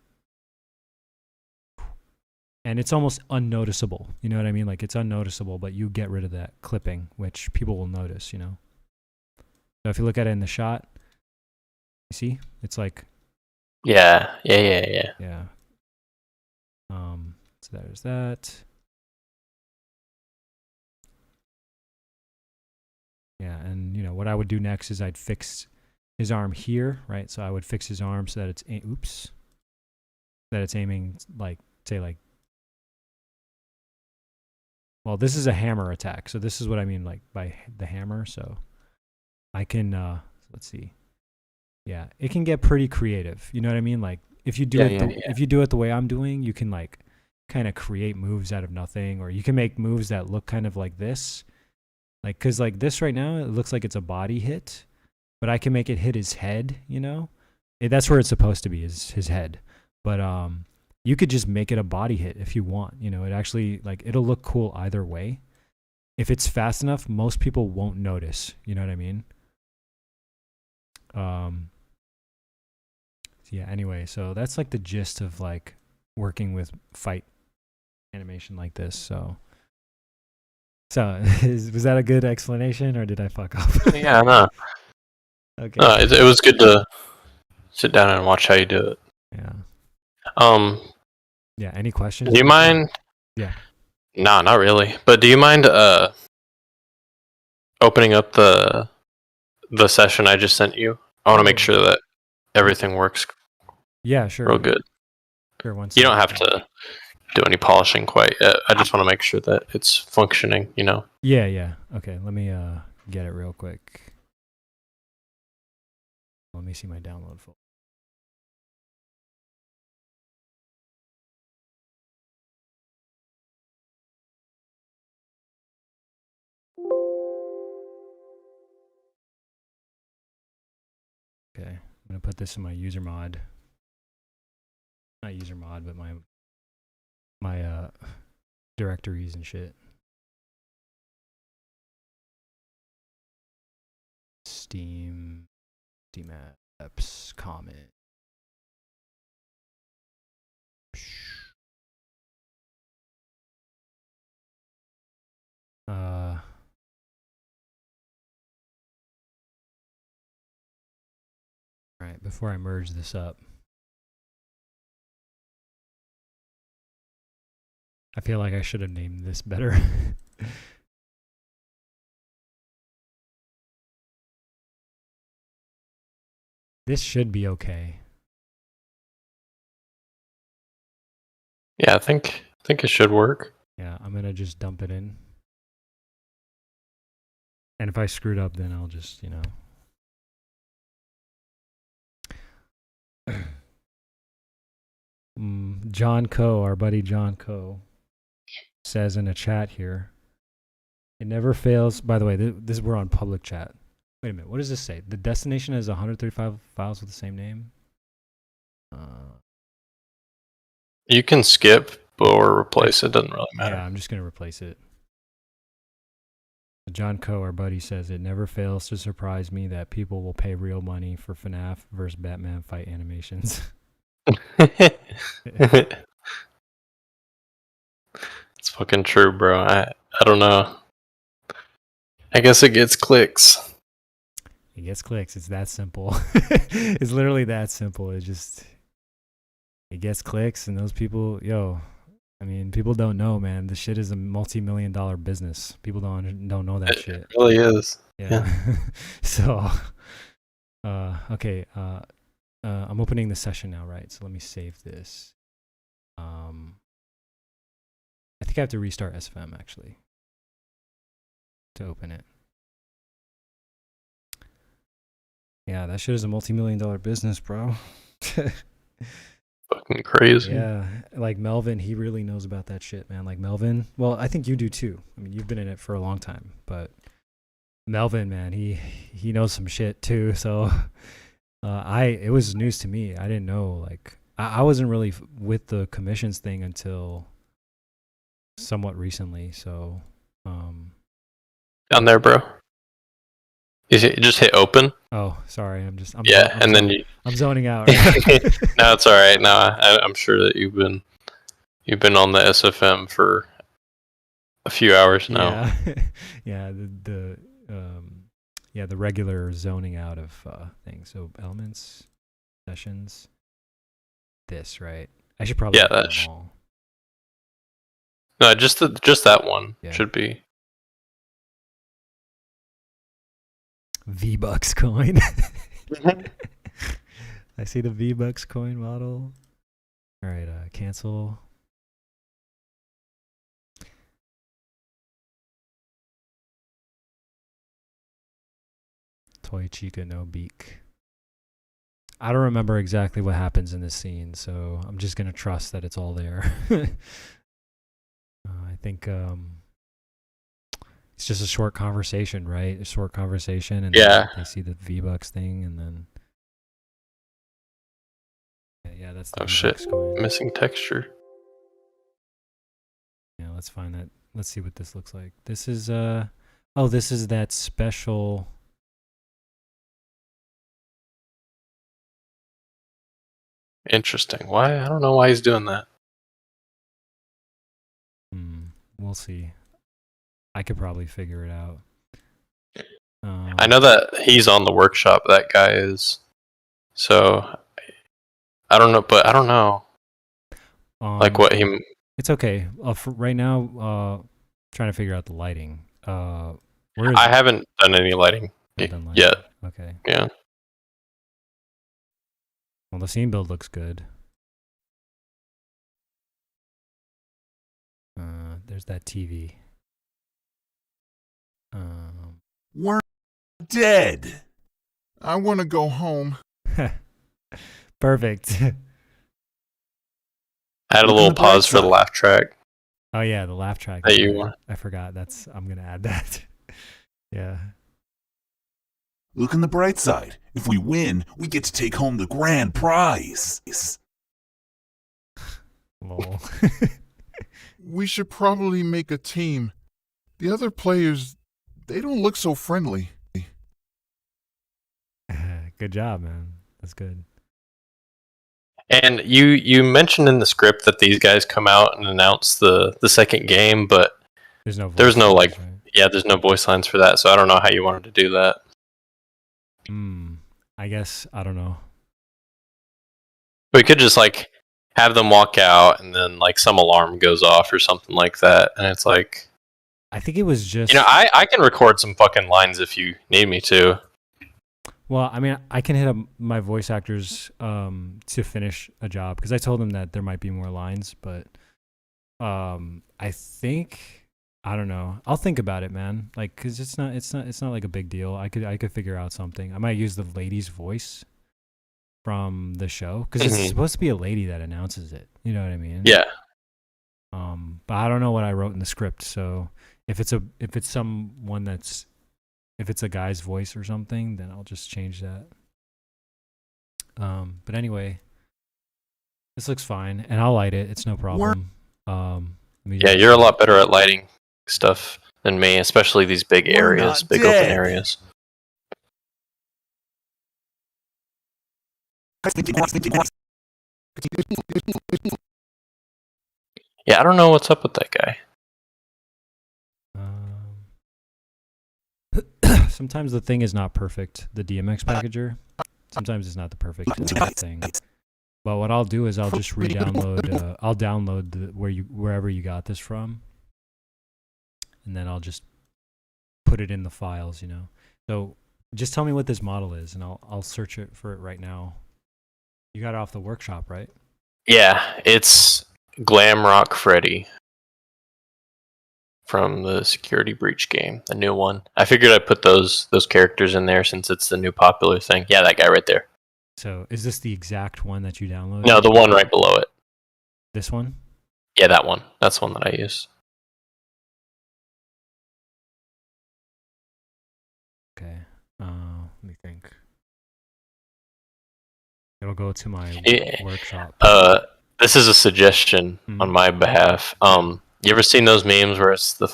And it's almost unnoticeable. You know what I mean? Like it's unnoticeable, but you get rid of that clipping, which people will notice, So if you look at it in the shot, you see? It's like... Yeah. Yeah. So there's that. Yeah, and what I would do next is I'd fix his arm here, right? So I would fix his arm so that it's aiming like, say, like... Well, this is a hammer attack, so this is what I mean, like by the hammer. So I can let's see. Yeah, it can get pretty creative. You know what I mean? Like if you do if you do it the way I'm doing, you can like kind of create moves out of nothing, or you can make moves that look kind of like this. Like cuz like this right now, it looks like it's a body hit, but I can make it hit his head, That's where it's supposed to be, is his head. But you could just make it a body hit if you want. It actually like it'll look cool either way. If it's fast enough, most people won't notice. You know what I mean? Yeah, anyway, so that's like the gist of like working with fight animation like this. So was that a good explanation, or did I fuck up? Yeah, no. Okay. No, it was good to sit down and watch how you do it. Yeah. Yeah, any questions? Do you mind? Yeah. No, not really. But do you mind opening up the session I just sent you? I want to make sure that everything works. Yeah, sure. Real good. Sure, you don't have to do any polishing quite yet. I just want to make sure that it's functioning, Yeah. Okay, let me get it real quick. Let me see my download folder. Okay, I'm gonna put this in my user mod. Not user mod, but my directories and shit. Steam apps, comment. Alright, before I merge this up, I feel like I should have named this better. This should be okay. Yeah, I think it should work. Yeah, I'm gonna just dump it in. And if I screwed up, then I'll just, John Coe, our buddy John Coe, says in a chat here, it never fails. By the way, this we're on public chat. Wait a minute, what does this say? The destination has 135 files with the same name? You can skip or replace it, doesn't really matter. Yeah, I'm just going to replace it. John Coe, our buddy, says it never fails to surprise me that people will pay real money for FNAF versus Batman fight animations. It's fucking true, bro. I don't know. I guess it gets clicks. It gets clicks. It's that simple. It's literally that simple. It gets clicks, and those people, people don't know, man. This shit is a multi-million-dollar business. People don't know that shit. It really is. Yeah. So, okay. I'm opening the session now, right? So let me save this. I think I have to restart SFM actually to open it. Yeah, that shit is a multi-million-dollar business, bro. Fucking crazy. Yeah, like Melvin, he really knows about that shit, man. Like Melvin, well, I think you do too. I mean, you've been in it for a long time, but Melvin, man, he knows some shit too. So, it was news to me. I didn't know. Like, I wasn't really with the commissions thing until somewhat recently. So, Down there, bro. You just hit open. Oh, sorry. I'm zoning out. Right? No, it's all right. No, I'm sure that you've been on the SFM for a few hours now. Yeah. The regular zoning out of things. So elements, sessions. This, right? I should probably them all. No, just that one should be. V-Bucks coin. I see the V-Bucks coin model. All right, cancel. Toy Chica no beak. I don't remember exactly what happens in this scene, so I'm just gonna trust that it's all there. I think it's just a short conversation, right? A short conversation, and then they see the V-Bucks thing, and then that's the V-Bucks coin. Missing texture. Yeah, let's find that. Let's see what this looks like. This is this is that special. Interesting. Why? I don't know why he's doing that. We'll see. I could probably figure it out. I know that he's on the workshop. That guy is. So, I don't know, but I don't know. Like what he. It's okay. For right now, trying to figure out the lighting. I haven't done any lighting yet. Okay. Yeah. Well, the scene build looks good. There's that TV. We're dead. I want to go home. Perfect. I had a little pause for the laugh track. Oh yeah, the laugh track. That you want. I forgot. I'm gonna add that. Yeah. Look on the bright side. If we win, we get to take home the grand prize. Lol. We should probably make a team. The other players, they don't look so friendly. Good job, man. That's good. And you mentioned in the script that these guys come out and announce the second game, but There's no there's no voice like lines, yeah, there's no voice lines for that, so I don't know how you wanted to do that. right? I guess I don't know. We could just like have them walk out and then like some alarm goes off or something like that, and it's like, I think it was just I can record some fucking lines if you need me to. Well, I mean, I can hit up my voice actors to finish a job because I told them that there might be more lines, but I think I don't know. I'll think about it, man. Like, cause it's not like a big deal. I could figure out something. I might use the lady's voice from the show because it's supposed to be a lady that announces it. You know what I mean? Yeah. But I don't know what I wrote in the script, so if it's someone that's if it's a guy's voice or something, then I'll just change that. But anyway, this looks fine, and I'll light it. It's no problem. Yeah, you're a lot better at lighting stuff than me, especially these big areas, big open areas. Yeah, I don't know what's up with that guy. Sometimes the thing is not perfect. The DMX packager. Sometimes it's not the perfect thing. But what I'll do is I'll just re-download. I'll download wherever you got this from, and then I'll just put it in the files. You know. So just tell me what this model is, and I'll search it for it right now. You got it off the workshop, right? Yeah, it's Glam Rock Freddy from the Security Breach game, the new one. I figured I'd put those characters in there since it's the new popular thing. Yeah, that guy right there. So is this the exact one that you downloaded? No, the one right below it. This one? Yeah, that one. That's the one that I use. Okay. Let me think. It'll go to my workshop. This is a suggestion on my behalf. You ever seen those memes where it's the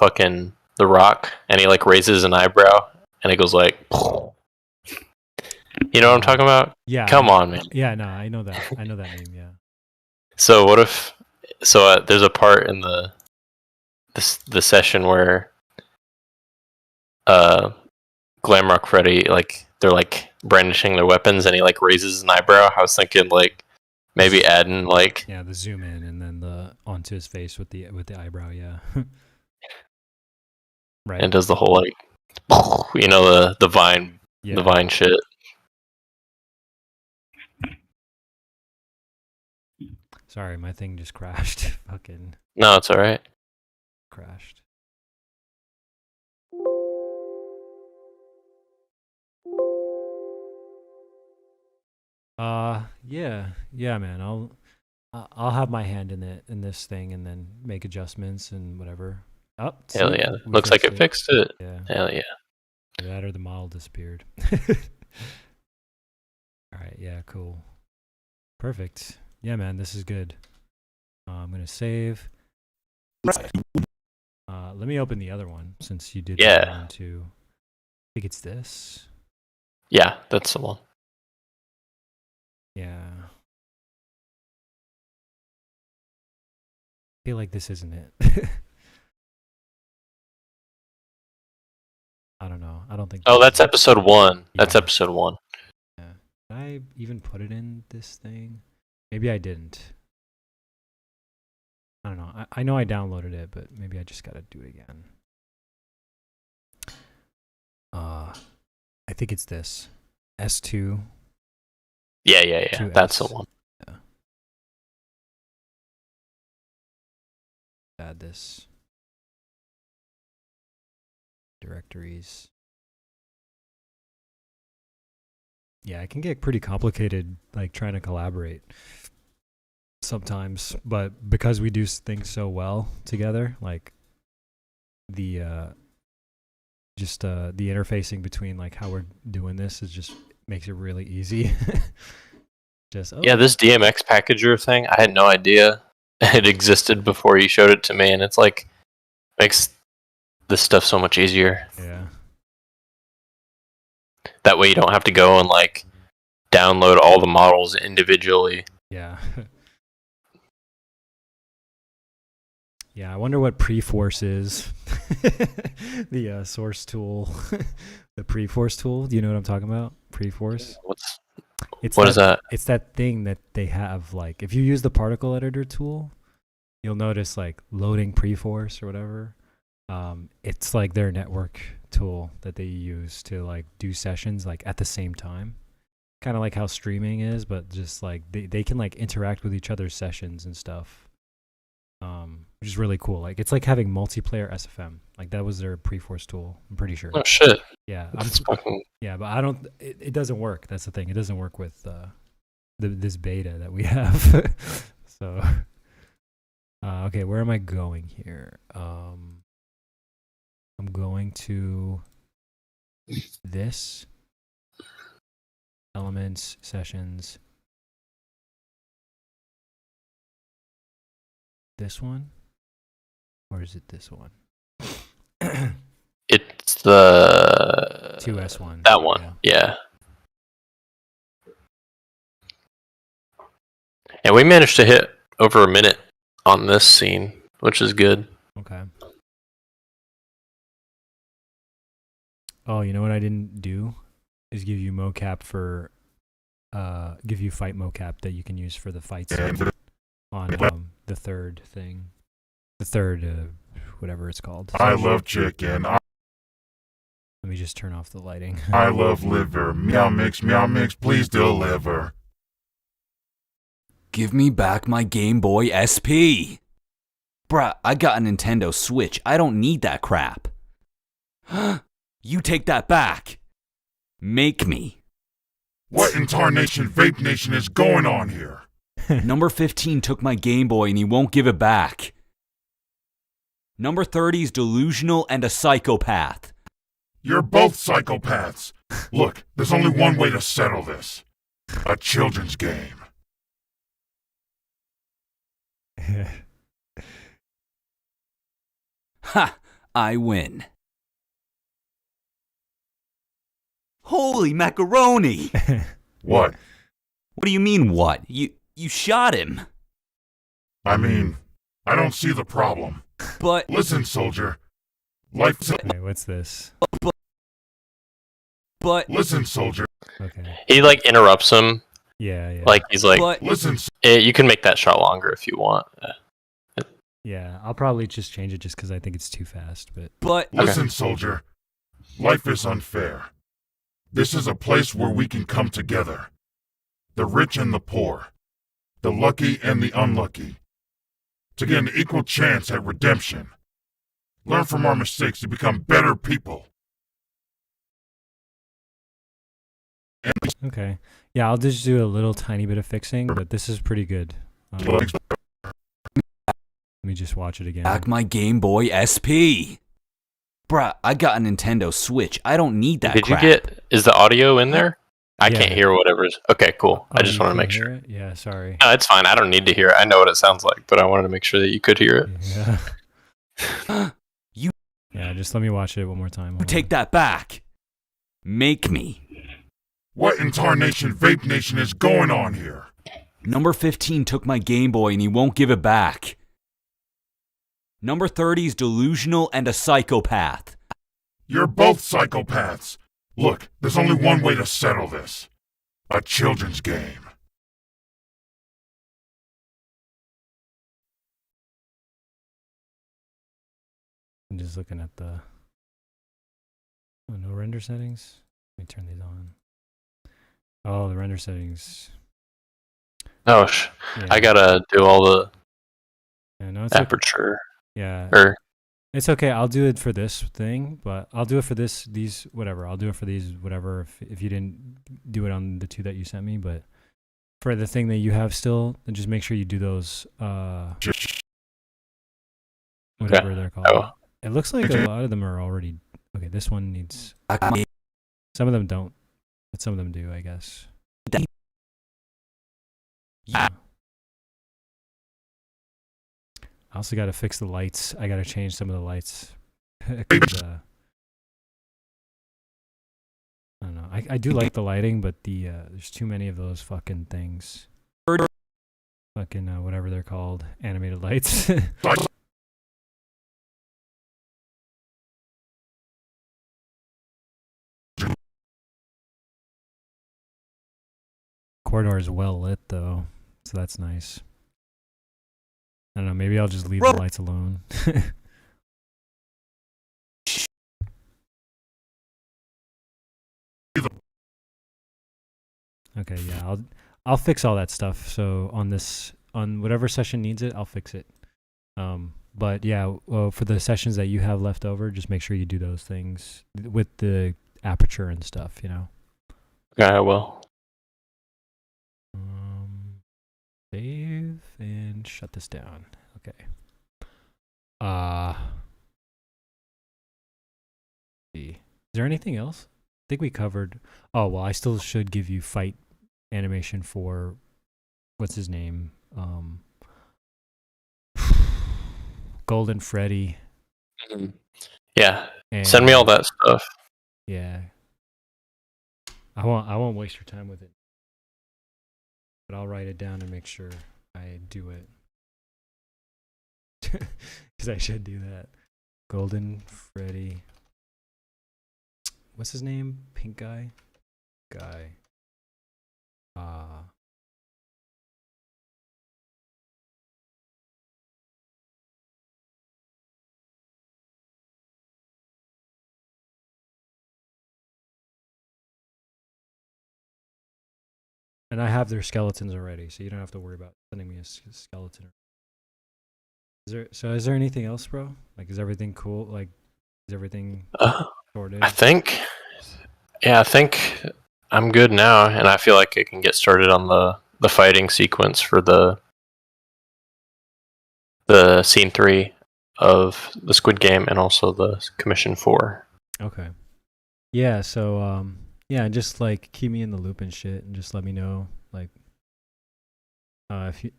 Rock and he like raises an eyebrow and it goes like, you know what I'm talking about? Yeah. Come on, man. Yeah, no, I know that. I know that meme. Yeah. So what if? So there's a part in the session where Glamrock Freddy, like they're like brandishing their weapons and he like raises an eyebrow. I was thinking like maybe adding like the zoom in and then the onto his face with the eyebrow. Yeah. Right. And does the whole like the vine the vine shit. Sorry, my thing just crashed. Fucking. No, it's all right. Crashed. Yeah, man. I'll have my hand in this thing and then make adjustments and whatever. Oh, hell yeah! Looks like it fixed it. Yeah. Hell yeah! That or the model disappeared. All right. Yeah. Cool. Perfect. Yeah, man. This is good. I'm gonna save. Let me open the other one since you did. Yeah. That one too. I think it's this. Yeah, that's the one. Yeah. I feel like this isn't it. I don't know. I don't think. Oh, that's episode 1. Yeah. That's episode 1. Yeah. Did I even put it in this thing? Maybe I didn't. I don't know. I know I downloaded it, but maybe I just gotta do it again. I think it's this. S2. Yeah. 2S. That's the one. Yeah. Add this. Directories. Yeah, it can get pretty complicated, like trying to collaborate sometimes. But because we do things so well together, like the just the interfacing between like how we're doing this is just makes it really easy. Just Yeah, this DMX packager thing, I had no idea it existed before you showed it to me, and it's like makes this stuff so much easier. Yeah. That way you don't have to go and like download all the models individually. Yeah. Yeah, I wonder what Preforce is. The source tool. The Preforce tool. Do you know what I'm talking about? Preforce? What is that? It's that thing that they have, like, if you use the particle editor tool, you'll notice, like, loading Preforce or whatever. It's like their network tool that they use to, like, do sessions, like, at the same time. Kind of like how streaming is, but just, like, they can, like, interact with each other's sessions and stuff. Which is really cool. Like, it's like having multiplayer SFM. Like, that was their Preforce tool, I'm pretty sure. Oh shit. Yeah. Yeah, but I don't, it doesn't work. That's the thing. It doesn't work with this beta that we have. So, okay, where am I going here? I'm going to this, elements, sessions, this one, or is it this one? it's the 2S1. That one, yeah. And we managed to hit over a minute on this scene, which is good. Okay. Oh, you know what I didn't do is give you mocap for give you fight mocap that you can use for the fight scene on the third thing, the third whatever it's called. I love chicken. Let me just turn off the lighting. I love liver. Meow mix, please deliver. Give me back my Game Boy SP. Bruh, I got a Nintendo Switch. I don't need that crap. You take that back. Make me. What in tarnation Vape Nation is going on here? Number 15 took my Game Boy and he won't give it back. Number 30 is delusional and a psychopath. You're both psychopaths. Look, there's only one way to settle this. A children's game. Ha! I win. Holy macaroni! What? What do you mean, what? You shot him. I mean, I don't see the problem. But... Listen, soldier. Life's Wait, what's this? But... Listen, soldier. Okay. He like interrupts him. Yeah. Like he's like, But... Listen, you can make that shot longer if you want. Yeah, I'll probably just change it just because I think it's too fast. But... listen, soldier. Life is unfair. This is a place where we can come together. The rich and the poor. The lucky and the unlucky. To get an equal chance at redemption. Learn from our mistakes to become better people. Okay. Yeah, I'll just do a little tiny bit of fixing, but this is pretty good. Let me just watch it again. Back my Game Boy SP. Bruh, I got a Nintendo Switch. I don't need that crap. Is the audio in there? I Yeah. can't hear whatever's... Okay, cool. I just you want to can make hear sure. it? Yeah, sorry. No, it's fine. I don't need to hear it. I know what it sounds like, but I wanted to make sure that you could hear it. Yeah. Yeah, just let me watch it one more time. Hold Take on. that back. Make me. What in tarnation Vape Nation is going on here? Number 15 took my Game Boy and he won't give it back. Number 30 is delusional and a psychopath. You're both psychopaths. Look, there's only one way to settle this. A children's game. I'm just looking at the... Oh, no render settings? Let me turn these on. Oh, the render settings. Oh, Yeah. I gotta do all the Yeah, no, it's okay. aperture. Yeah. Or It's okay. I'll do it for this thing, but I'll do it for whatever. I'll do it for these, whatever, if you didn't do it on the two that you sent me. But for the thing that you have still, then just make sure you do those, whatever they're called. Oh. It looks like a lot of them are already Okay, this one needs. Some of them don't, but some of them do, I guess. Yeah. I also got to fix the lights. I got to change some of the lights. 'Cause, I don't know. I do like the lighting, but there's too many of those fucking things. Fucking whatever they're called, animated lights. Corridor is well lit though, so that's nice. I don't know. Maybe I'll just leave the lights alone. Okay, yeah, I'll fix all that stuff. So on whatever session needs it, I'll fix it. But yeah, well, for the sessions that you have left over, just make sure you do those things with the aperture and stuff. You know. Yeah, I will. Save and shut this down. Okay. See. Is there anything else? I think we covered. Oh well, I still should give you fight animation for what's his name? Golden Freddy. Mhm. Yeah, And, send me all that stuff. Yeah. I won't waste your time with it. But I'll write it down and make sure I do it. Because I should do that. Golden Freddy. What's his name? Pink guy? Guy. And I have their skeletons already, so you don't have to worry about sending me a skeleton. Is there anything else, bro? Like, is everything cool? Like, is everything sorted? I think I'm good now, and I feel like I can get started on the fighting sequence for the scene 3 of the Squid Game and also the Commission 4. Okay. Yeah. So yeah, just like keep me in the loop and shit, and just let me know like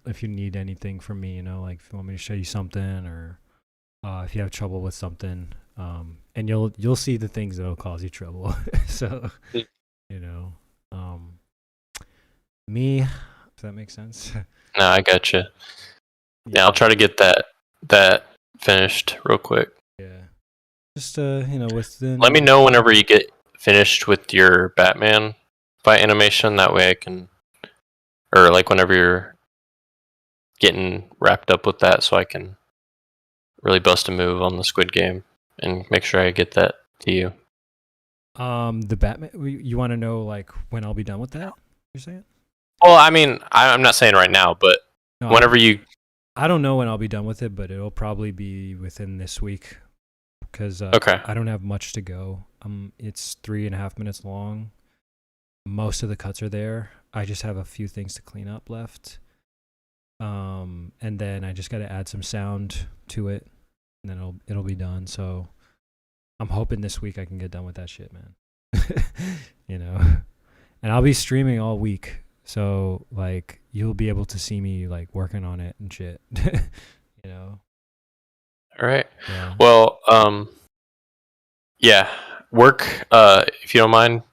if you need anything from me, you know, like if you want me to show you something or if you have trouble with something, and you'll see the things that'll cause you trouble. So you know, me, if that makes sense. No, I got you. Yeah, I'll try to get that finished real quick. Yeah. Just you know, within. Let me know whenever you get finished with your Batman fight animation. That way I can, or like whenever you're getting wrapped up with that, so I can really bust a move on the Squid Game and make sure I get that to you. The Batman. You want to know like when I'll be done with that? You're saying? Well, I mean, I'm not saying right now, but No, whenever you. I don't know when I'll be done with it, but it'll probably be within this week because Okay. I don't have much to go. It's 3.5 minutes long. Most of the cuts are there. I just have a few things to clean up left. And then I just got to add some sound to it, and then it'll be done. So I'm hoping this week I can get done with that shit, man. You know, and I'll be streaming all week. So like you'll be able to see me like working on it and shit. You know. All right. Yeah. Well, yeah, work. If you don't mind,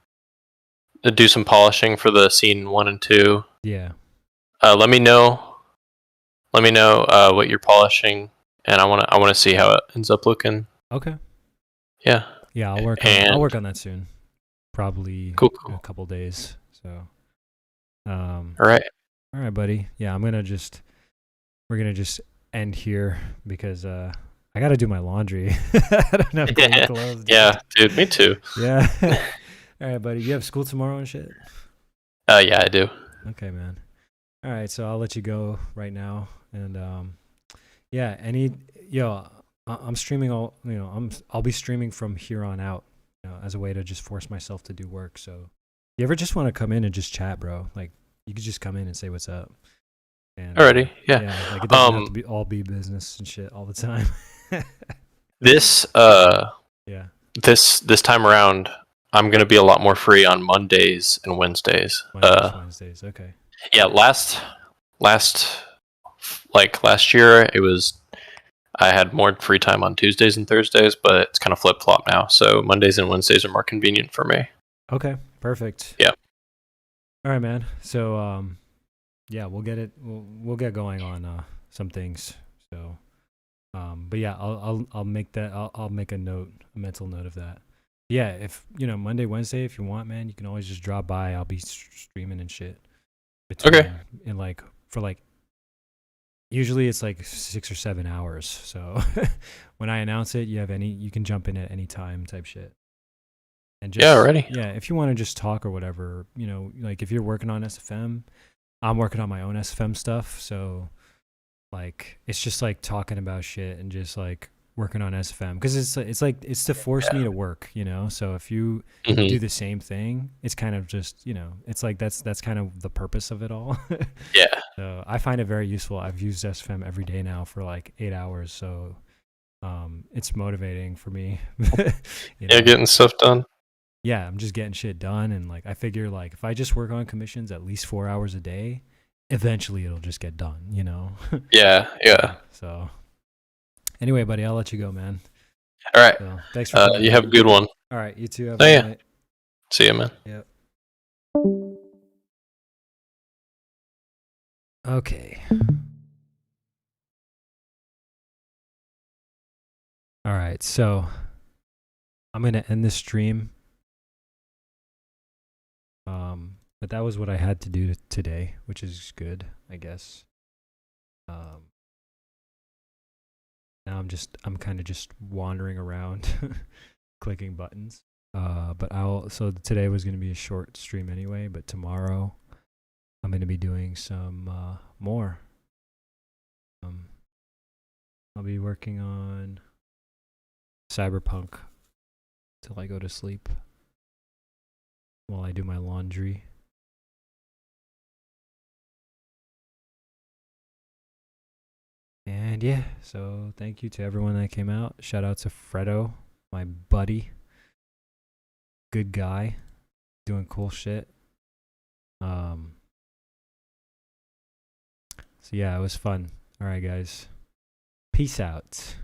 do some polishing for the scene 1 and 2. Yeah. Let me know. Let me know what you're polishing, and I wanna see how it ends up looking. Okay. Yeah. Yeah, I'll work on that soon. Probably Cool. in a couple days. So All right. all right, buddy. Yeah, we're gonna just end here because I gotta do my laundry. I don't have clean clothes. Dude. Yeah, dude, me too. Yeah. All right, buddy. You have school tomorrow and shit? Yeah, I do. Okay, man. All right, so I'll let you go right now. And yeah, I'm streaming I'll be streaming from here on out, you know, as a way to just force myself to do work. So you ever just want to come in and just chat, bro? Like you could just come in and say what's up. And, Alrighty, yeah. Like it doesn't have to be business and shit all the time. This Yeah. this time around, I'm gonna be a lot more free on Mondays and Wednesdays. Wednesdays. Okay. Yeah, last year it was I had more free time on Tuesdays and Thursdays, but it's kind of flip flop now. So Mondays and Wednesdays are more convenient for me. Okay. Perfect. Yeah. All right, man. So yeah, we'll get it. We'll get going on some things. So but yeah, I'll make that. I'll make a mental note of that. Yeah, if Monday, Wednesday, if you want, man, you can always just drop by. I'll be streaming and shit. Okay. And for usually it's 6 or 7 hours. So when I announce it, you can jump in at any time type shit. And just, already. Yeah, if you want to just talk or whatever, if you're working on SFM, I'm working on my own SFM stuff. So it's just talking about shit and just working on SFM because it's to force me to work, So if you do the same thing, it's kind of just it's that's kind of the purpose of it all. Yeah. So I find it very useful. I've used SFM every day now for 8 hours, so it's motivating for me. Yeah, getting stuff done. Yeah, I'm just getting shit done, and I figure if I just work on commissions at least 4 hours a day, eventually it'll just get done, Yeah. So anyway, buddy, I'll let you go, man. All right. So, thanks for you have a good one. All right, you too. Have a good night. See you, man. Yep. Okay. All right, so I'm gonna end this stream. But that was what I had to do today, which is good, I guess. Now I'm kind of just wandering around, clicking buttons. So today was gonna be a short stream anyway, but tomorrow I'm gonna be doing some more. I'll be working on Cyberpunk till I go to sleep while I do my laundry. And yeah, so thank you to everyone that came out. Shout out to Fredo, my buddy. Good guy, doing cool shit. So yeah, it was fun. All right, guys. Peace out.